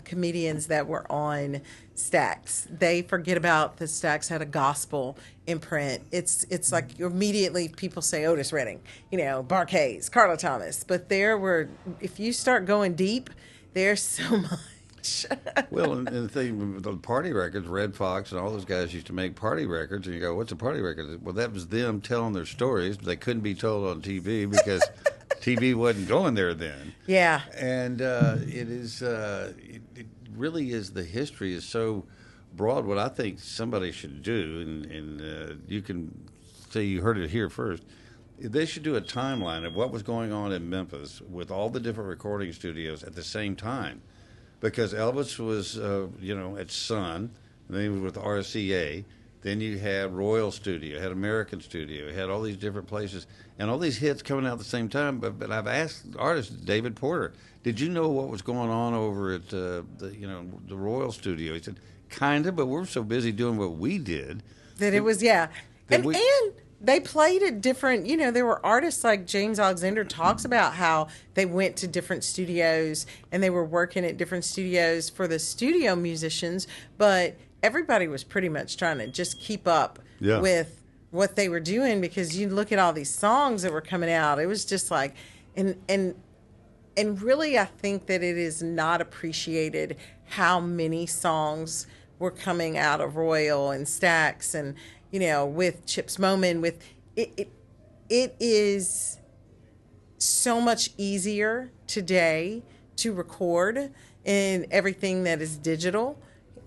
Speaker 16: comedians that were on Stax. They forget about the Stax had a gospel imprint. It's like immediately people say Otis Redding, Barkays, Carla Thomas. But if you start going deep, there's so much.
Speaker 4: Well, and the thing with the party records, Red Fox and all those guys used to make party records, and you go, what's a party record? Well, that was them telling their stories, but they couldn't be told on TV because TV wasn't going there then.
Speaker 16: Yeah.
Speaker 4: And it really is, the history is so broad. What I think somebody should do, and you can say you heard it here first, they should do a timeline of what was going on in Memphis with all the different recording studios at the same time. Because Elvis was, at Sun, and then he was with RCA. Then you had Royal Studio, had American Studio, had all these different places, and all these hits coming out at the same time. But I've asked artist David Porter, did you know what was going on over at the Royal Studio? He said, kind of, but we're so busy doing what we did
Speaker 16: that it was, yeah. And they played at different, there were artists like James Alexander talks about how they went to different studios and they were working at different studios for the studio musicians, but everybody was pretty much trying to just keep up with what they were doing, because you look at all these songs that were coming out. It was just like, and really I think that it is not appreciated how many songs were coming out of Royal and Stax and, with Chips Moman, with it is so much easier today to record in everything that is digital.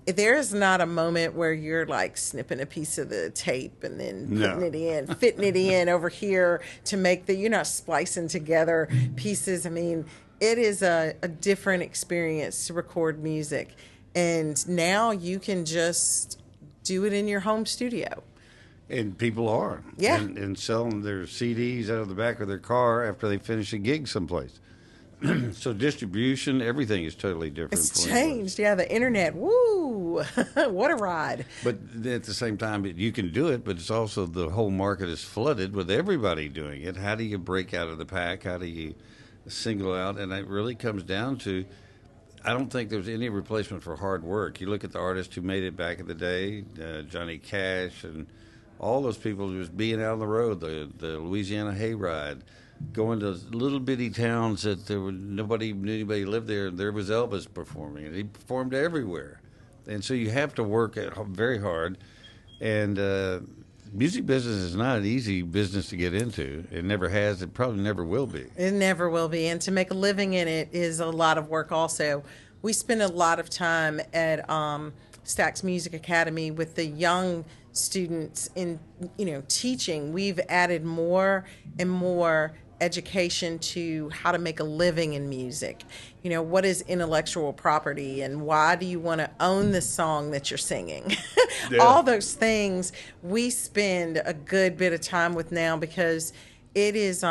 Speaker 16: There is not a moment where you're like snipping a piece of the tape and then putting it in, fitting it in over here to make you're not splicing together pieces. I mean, it is a different experience to record music. And now you can just do it in your home studio.
Speaker 4: And people are.
Speaker 16: Yeah.
Speaker 4: And selling their CDs out of the back of their car after they finish a gig someplace. So distribution, everything is totally different.
Speaker 16: It's changed. Yeah, the internet. Woo! What a ride.
Speaker 4: But at the same time, you can do it, but it's also the whole market is flooded with everybody doing it. How do you break out of the pack? How do you single out? And it really comes down to, I don't think there's any replacement for hard work. You look at the artists who made it back in the day, Johnny Cash and all those people who was being out on the road, the Louisiana Hayride, going to little bitty towns that nobody knew anybody lived there. There was Elvis performing, and he performed everywhere. And so you have to work very hard. And music business is not an easy business to get into. It never has. It probably never will be.
Speaker 16: It never will be. And to make a living in it is a lot of work also. We spend a lot of time at Stax Music Academy with the young students in, teaching. We've added more and more education to how to make a living in music. What is intellectual property and why do you want to own the song that you're singing? All those things we spend a good bit of time with now, because it is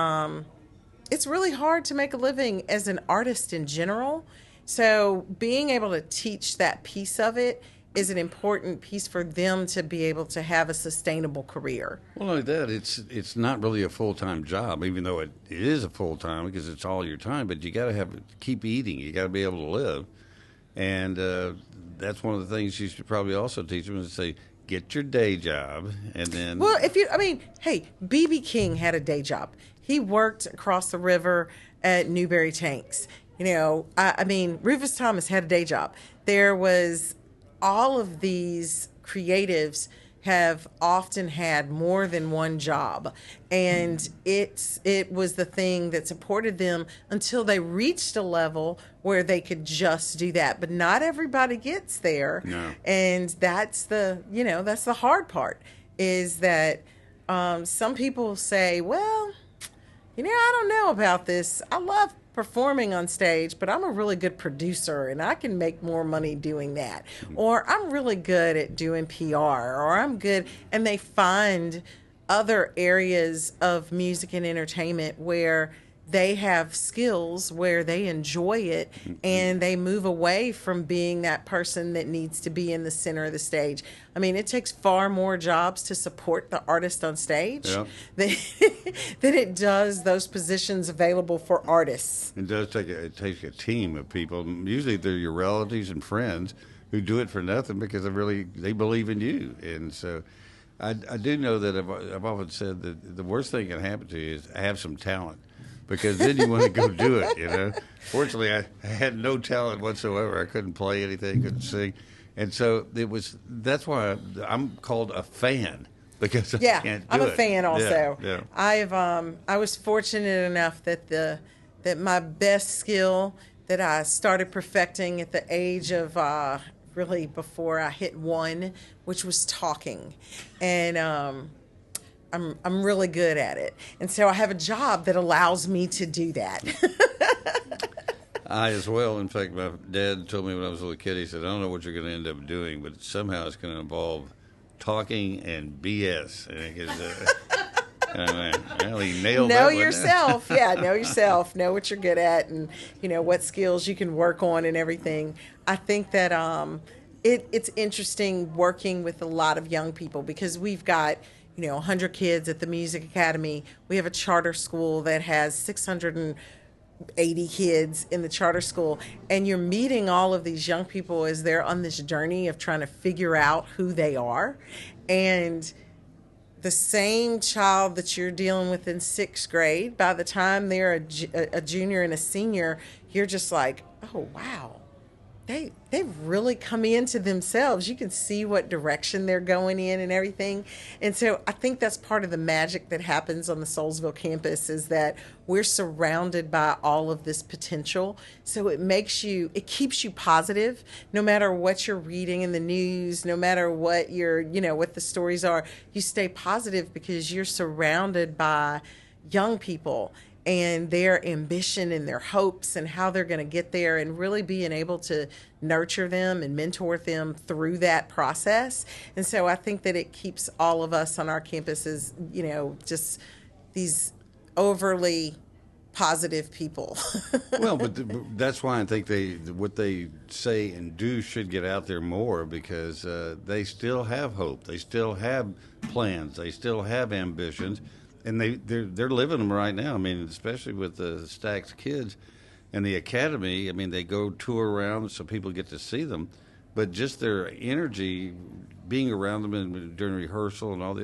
Speaker 16: it's really hard to make a living as an artist in general. So being able to teach that piece of it is an important piece for them to be able to have a sustainable career.
Speaker 4: Well, not like that, it's not really a full-time job, even though it is a full-time because it's all your time, but you got to keep eating. You got to be able to live. And that's one of the things you should probably also teach them, is to say, get your day job, and then...
Speaker 16: Well, hey, B.B. King had a day job. He worked across the river at Newberry Tanks. Rufus Thomas had a day job. There was... all of these creatives have often had more than one job, and it was the thing that supported them until they reached a level where they could just do that. But not everybody gets there.
Speaker 4: No.
Speaker 16: And that's the hard part, is that some people say, well, I don't know about this. I love performing on stage, but I'm a really good producer and I can make more money doing that. Or I'm really good at doing PR, or I'm good. And they find other areas of music and entertainment where they have skills, where they enjoy it, and they move away from being that person that needs to be in the center of the stage. I mean, it takes far more jobs to support the artist on stage than it does those positions available for artists.
Speaker 4: It takes a team of people. Usually they're your relatives and friends who do it for nothing because they believe in you. And so I do know that I've often said that the worst thing that can happen to you is have some talent, because then you want to go do it, Fortunately, I had no talent whatsoever. I couldn't play anything, couldn't sing. And so that's why I'm called a fan, because I can't do it.
Speaker 16: I'm a fan also.
Speaker 4: Yeah.
Speaker 16: I was fortunate enough that my best skill that I started perfecting at the age of really before I hit 1, which was talking. And I'm really good at it. And so I have a job that allows me to do that.
Speaker 4: I as well. In fact, my dad told me when I was a little kid, he said, I don't know what you're going to end up doing, but somehow it's going to involve talking and BS. Well, he nailed that one.
Speaker 16: Know yourself. Yeah, know yourself. Know what you're good at, and what skills you can work on and everything. I think that it's interesting working with a lot of young people, because we've got 100 kids at the Music Academy. We have a charter school that has 680 kids in the charter school. And you're meeting all of these young people as they're on this journey of trying to figure out who they are. And the same child that you're dealing with in 6th grade, by the time they're a junior and a senior, you're just like, oh, wow. They've really come into themselves. You can see what direction they're going in and everything. And so I think that's part of the magic that happens on the Soulsville campus, is that we're surrounded by all of this potential. So it keeps you positive no matter what you're reading in the news, no matter what what the stories are. You stay positive because you're surrounded by young people and their ambition and their hopes and how they're going to get there, and really being able to nurture them and mentor them through that process. And so I think that it keeps all of us on our campuses, just these overly positive people.
Speaker 4: Well, but that's why I think what they say and do should get out there more, because they still have hope. They still have plans. They still have ambitions. And they're living them right now. I mean, especially with the Stacks kids and the academy. I mean, they go tour around so people get to see them. But just their energy, being around them during rehearsal and all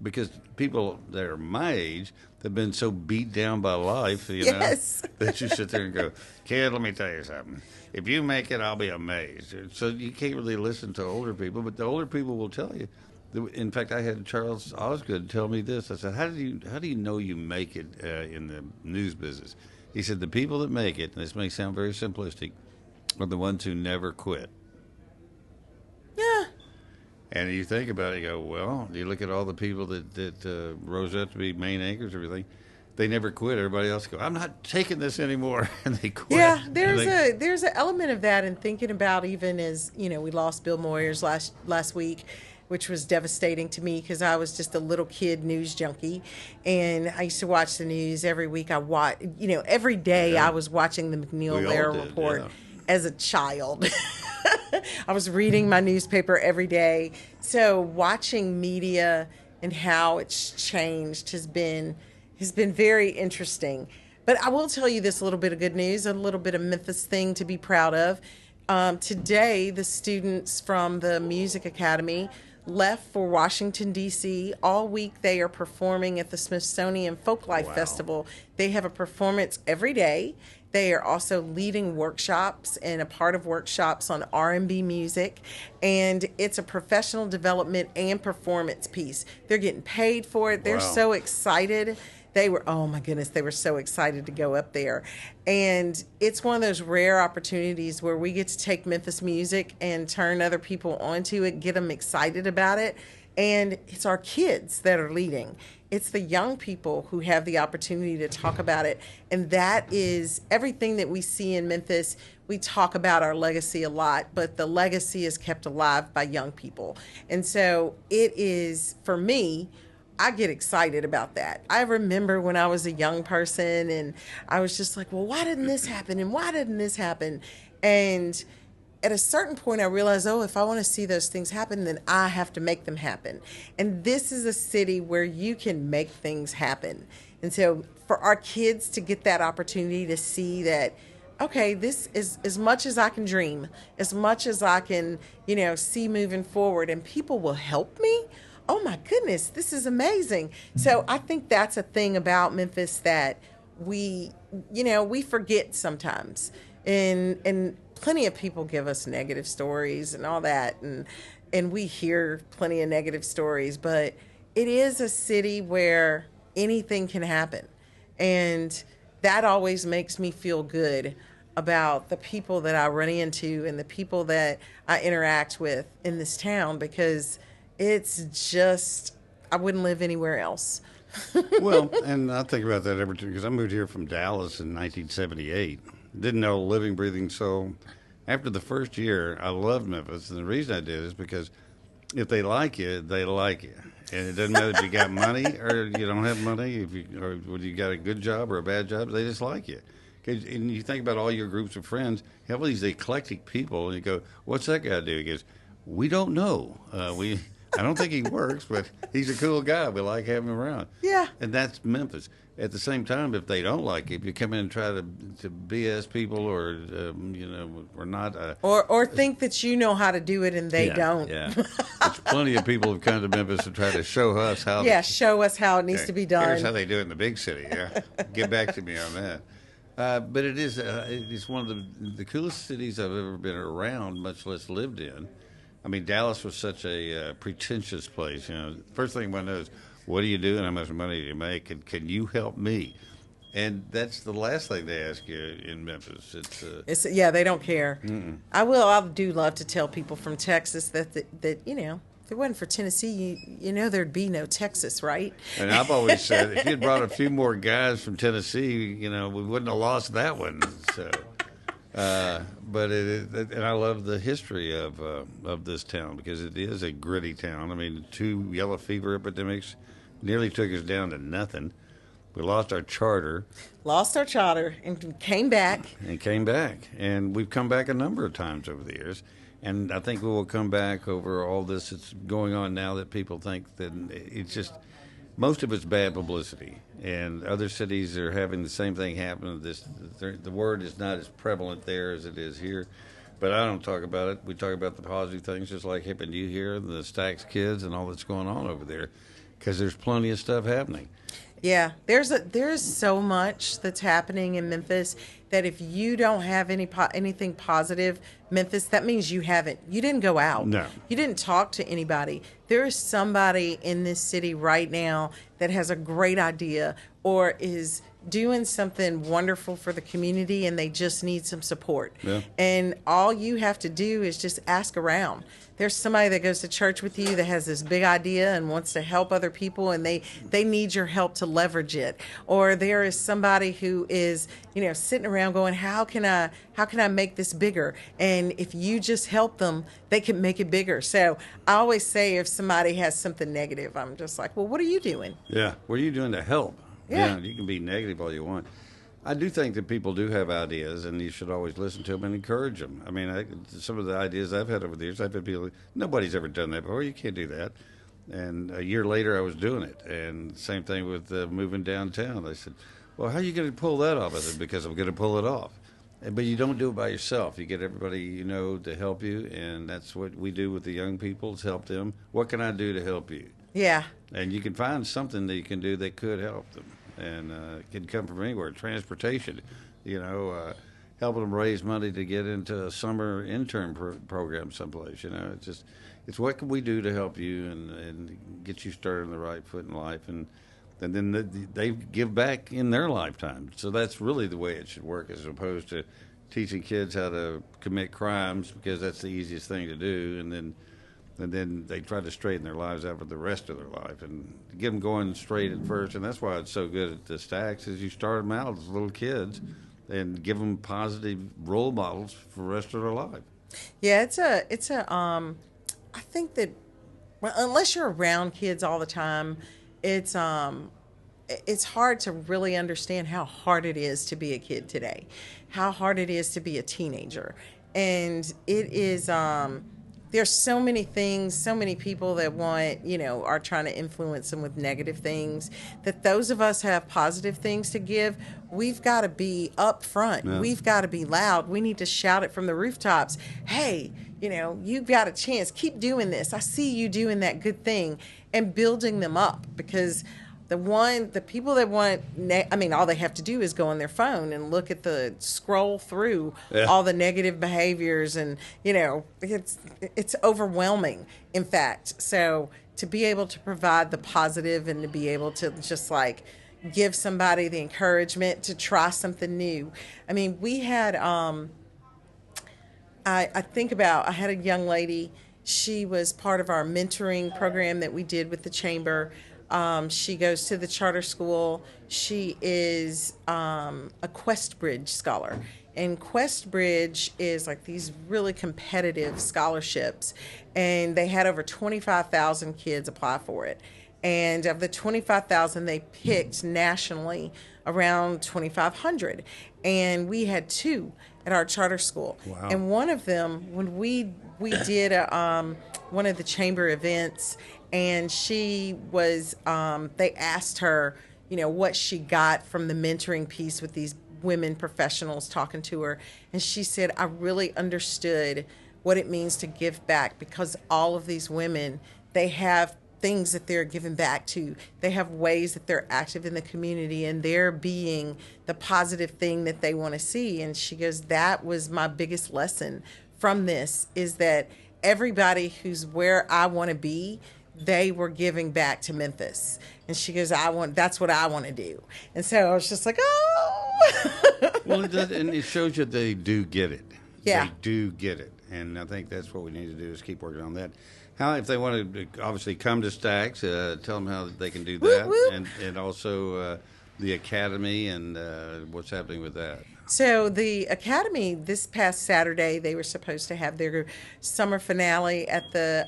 Speaker 4: because people that are my age have been so beat down by life,
Speaker 16: yes.
Speaker 4: that you sit there and go, kid, let me tell you something. If you make it, I'll be amazed. So you can't really listen to older people, but the older people will tell you. In fact, I had Charles Osgood tell me this. I said, how do you know you make it in the news business? He said, the people that make it, and this may sound very simplistic, are the ones who never quit.
Speaker 16: Yeah.
Speaker 4: And you think about it, you go, well, you look at all the people that rose up to be main anchors and everything, they never quit. Everybody else go, I'm not taking this anymore, and they quit.
Speaker 16: Yeah, there's an element of that in thinking about, even as, we lost Bill Moyers last week, which was devastating to me because I was just a little kid news junkie, and I used to watch the news every week. Every day I was watching the McNeil-Lehrer report as a child. I was reading my newspaper every day. So watching media and how it's changed has been very interesting. But I will tell you this, a little bit of good news, a little bit of Memphis thing to be proud of. Today, the students from the Music Academy left for Washington, D.C. All week they are performing at the Smithsonian Folklife Festival. They have a performance every day. They are also leading workshops and a part of workshops on R&B music. And it's a professional development and performance piece. They're getting paid for it. They're so excited. They were, oh my goodness, they were so excited to go up there. And it's one of those rare opportunities where we get to take Memphis music and turn other people onto it, get them excited about it. And it's our kids that are leading. It's the young people who have the opportunity to talk about it. And that is everything that we see in Memphis. We talk about our legacy a lot, but the legacy is kept alive by young people. And so it is, for me, I get excited about that. I remember when I was a young person and I was just like, well, why didn't this happen? And why didn't this happen? And at a certain point, I realized, if I want to see those things happen, then I have to make them happen. And this is a city where you can make things happen. And so for our kids to get that opportunity to see that, okay, this is as much as I can dream, as much as I can, see moving forward, and people will help me. Oh my goodness, this is amazing. So I think that's a thing about Memphis that we forget sometimes. And plenty of people give us negative stories and all that, and we hear plenty of negative stories, but it is a city where anything can happen. And that always makes me feel good about the people that I run into and the people that I interact with in this town, because it's just, I wouldn't live anywhere else.
Speaker 4: Well, and I think about that every time, because I moved here from Dallas in 1978. Didn't know a living, breathing soul. After the first year, I loved Memphis, and the reason I did is because if they like you, they like you. And it doesn't matter if you got money or you don't have money, or whether you got a good job or a bad job, they just like you. And you think about all your groups of friends, you have all these eclectic people, and you go, what's that guy do? He goes, we don't know. We I don't think he works, but he's a cool guy. We like having him around.
Speaker 16: Yeah.
Speaker 4: And that's Memphis. At the same time, if they don't like it, if you come in and try to BS people or, or not.
Speaker 16: Or think that you know how to do it and they don't.
Speaker 4: Yeah. There's plenty of people who've come to Memphis to try to show us how.
Speaker 16: Yeah, show us how it needs to be done.
Speaker 4: Here's how they do it in the big city. Yeah. Get back to me on that. But it's one of the coolest cities I've ever been around, much less lived in. I mean, Dallas was such a pretentious place. First thing one knows, what do you do and how much money do you make, and can you help me? And that's the last thing they ask you in Memphis.
Speaker 16: They don't care.
Speaker 4: Mm-mm.
Speaker 16: I do love to tell people from Texas that if it wasn't for Tennessee, there'd be no Texas, right?
Speaker 4: And I've always said, if you'd brought a few more guys from Tennessee, we wouldn't have lost that one. So, but and I love the history of this town because it is a gritty town. I mean, 2 yellow fever epidemics nearly took us down to nothing. We lost our charter. And came back. And we've come back a number of times over the years. And I think we will come back over all this that's going on now that people think that it's just, most of it's bad publicity. And other cities are having the same thing happen. The word is not as prevalent there as it is here. But I don't talk about it. We talk about the positive things just like happened to you here, the Stacks kids and all that's going on over there. Because there's plenty of stuff happening.
Speaker 16: Yeah, there's so much that's happening in Memphis that if you don't have anything positive, Memphis, that means you didn't go out.
Speaker 4: No.
Speaker 16: You didn't talk to anybody. There is somebody in this city right now that has a great idea or is doing something wonderful for the community and they just need some support.
Speaker 4: Yeah.
Speaker 16: And all you have to do is just ask around. There's somebody that goes to church with you that has this big idea and wants to help other people and they need your help to leverage it. Or there is somebody who is, sitting around going, how can I make this bigger? And if you just help them, they can make it bigger. So I always say if somebody has something negative, I'm just like, well, what are you doing?
Speaker 4: Yeah. What are you doing to help?
Speaker 16: Yeah.
Speaker 4: You can be negative all you want. I do think that people do have ideas, and you should always listen to them and encourage them. I mean, some of the ideas I've had over the years, I've had people, nobody's ever done that before. You can't do that. And a year later, I was doing it. And same thing with moving downtown. They said, well, how are you going to pull that off? I said, because I'm going to pull it off. But you don't do it by yourself. You get everybody to help you, and that's what we do with the young people is help them. What can I do to help you?
Speaker 16: Yeah.
Speaker 4: And you can find something that you can do that could help them. And it can come from anywhere. Transportation, helping them raise money to get into a summer intern program someplace. It's what can we do to help you and get you started on the right foot in life, and then they give back in their lifetime. So that's really the way it should work, as opposed to teaching kids how to commit crimes because that's the easiest thing to do, and then they try to straighten their lives out for the rest of their life and get them going straight at first. And that's why it's so good at the Stacks is you start them out as little kids and give them positive role models for the rest of their life.
Speaker 16: Yeah, I think that unless you're around kids all the time, it's hard to really understand how hard it is to be a kid today, how hard it is to be a teenager. And it is, there's so many things, so many people that are trying to influence them with negative things, that those of us have positive things to give. We've got to be up front. Yeah. We've got to be loud. We need to shout it from the rooftops. Hey, you've got a chance. Keep doing this. I see you doing that good thing, and building them up, because the people that want, all they have to do is go on their phone and look at scroll through all the negative behaviors, and it's overwhelming, in fact. So to be able to provide the positive and to be able to just give somebody the encouragement to try something new. I mean, we had I had a young lady. She was part of our mentoring program that we did with the chamber. She goes to the charter school. She is a Questbridge scholar. And Questbridge is these really competitive scholarships. And they had over 25,000 kids apply for it. And of the 25,000, they picked nationally around 2,500. And we had 2 at our charter school.
Speaker 4: Wow.
Speaker 16: And one of them, when we did one of the chamber events, and she was, they asked her, what she got from the mentoring piece with these women professionals talking to her. And she said, I really understood what it means to give back, because all of these women, they have things that they're giving back to. They have ways that they're active in the community, and they're being the positive thing that they want to see. And she goes, that was my biggest lesson from this, is that everybody who's where I want to be, they were giving back to Memphis. And she goes, that's what I want to do. And so I was just like, oh.
Speaker 4: Well, it does, and it shows you they do get it.
Speaker 16: Yeah.
Speaker 4: They do get it. And I think that's what we need to do, is keep working on that. How, if they want to obviously come to Stacks, tell them how they can do that.
Speaker 16: Whoop, whoop.
Speaker 4: And also the Academy and what's happening with that.
Speaker 16: So the Academy, this past Saturday, they were supposed to have their summer finale at the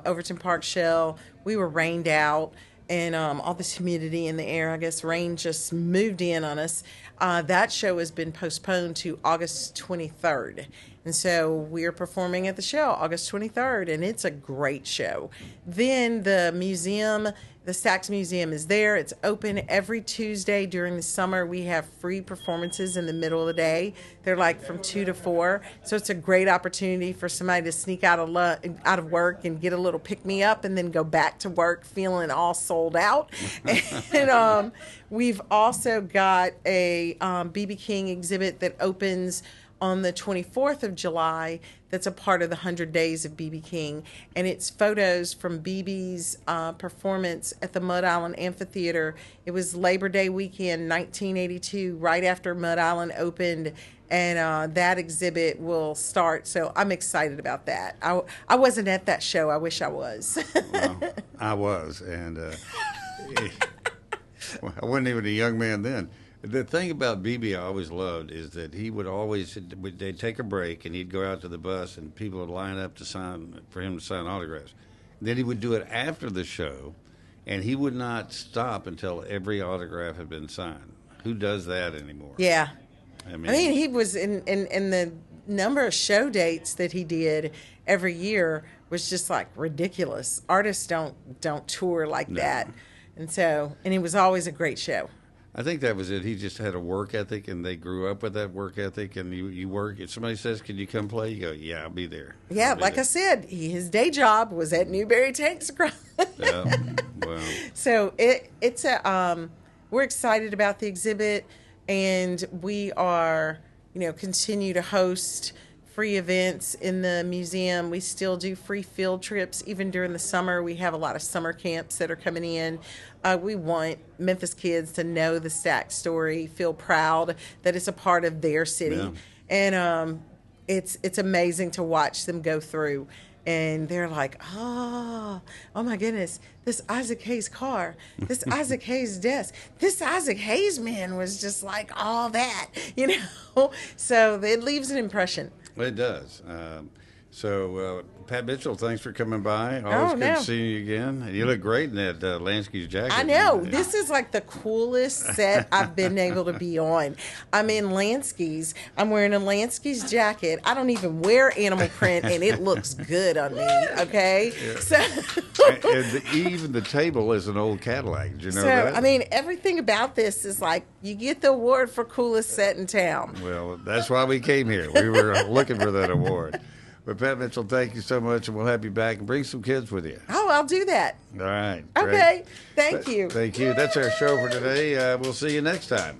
Speaker 16: Overton Park Shell. We were rained out, and all this humidity in the air, I guess rain just moved in on us. That show has been postponed to August 23rd. And so we're performing at the show August 23rd, and it's a great show. Then the museum, the Stacks Museum is there. It's open every Tuesday during the summer. We have free performances in the middle of the day. They're like from 2 to 4. So it's a great opportunity for somebody to sneak out of work and get a little pick-me-up, and then go back to work feeling all sold out. And we've also got a B.B. King exhibit that opens on the 24th of July, that's a part of the 100 Days of B.B. King, and it's photos from B.B.'s performance at the Mud Island Amphitheater. It was Labor Day weekend, 1982, right after Mud Island opened, and that exhibit will start, so I'm excited about that. I wasn't at that show. I wish I was.
Speaker 4: Well, I was, and I wasn't even a young man then. The thing about BB I always loved is that he would always, they'd take a break and he'd go out to the bus and people would line up for him to sign autographs. Then he would do it after the show, and he would not stop until every autograph had been signed. Who does that anymore?
Speaker 16: Yeah.
Speaker 4: I mean
Speaker 16: he was in the number of show dates that he did every year was just like ridiculous. Artists don't tour like that. And it was always a great show.
Speaker 4: I think that was it. He just had a work ethic, and they grew up with that work ethic. And you work. If somebody says, "Can you come play?" You go, "Yeah, I'll be there."
Speaker 16: Yeah, like I said, his day job was at Newberry Tank Supply.
Speaker 4: Yeah, well.
Speaker 16: So it's a we're excited about the exhibit, and we are continue to host free events in the museum. We still do free field trips even during the summer. We have a lot of summer camps that are coming in. We want Memphis kids to know the Stacks story, feel proud that it's a part of their city. Yeah. And it's amazing to watch them go through. And they're like, oh my goodness, this Isaac Hayes car, this Isaac Hayes desk, this Isaac Hayes man was just like all that, So it leaves an impression.
Speaker 4: Well, it does. So, Pat Mitchell, thanks for coming by. Always good seeing you again. You look great in that Lansky's jacket.
Speaker 16: I know. This is like the coolest set I've been able to be on. I'm in Lansky's. I'm wearing a Lansky's jacket. I don't even wear animal print, and it looks good on me, okay?
Speaker 4: Yeah.
Speaker 16: So,
Speaker 4: and even the table is an old Cadillac. Did you know that?
Speaker 16: I mean, everything about this is like, you get the award for coolest set in town.
Speaker 4: Well, that's why we came here. We were looking for that award. But Pat Mitchell, thank you so much, and we'll have you back, and bring some kids with you.
Speaker 16: Oh, I'll do that.
Speaker 4: All right.
Speaker 16: Okay. Great. Thank you.
Speaker 4: Thank you. That's our show for today. We'll see you next time.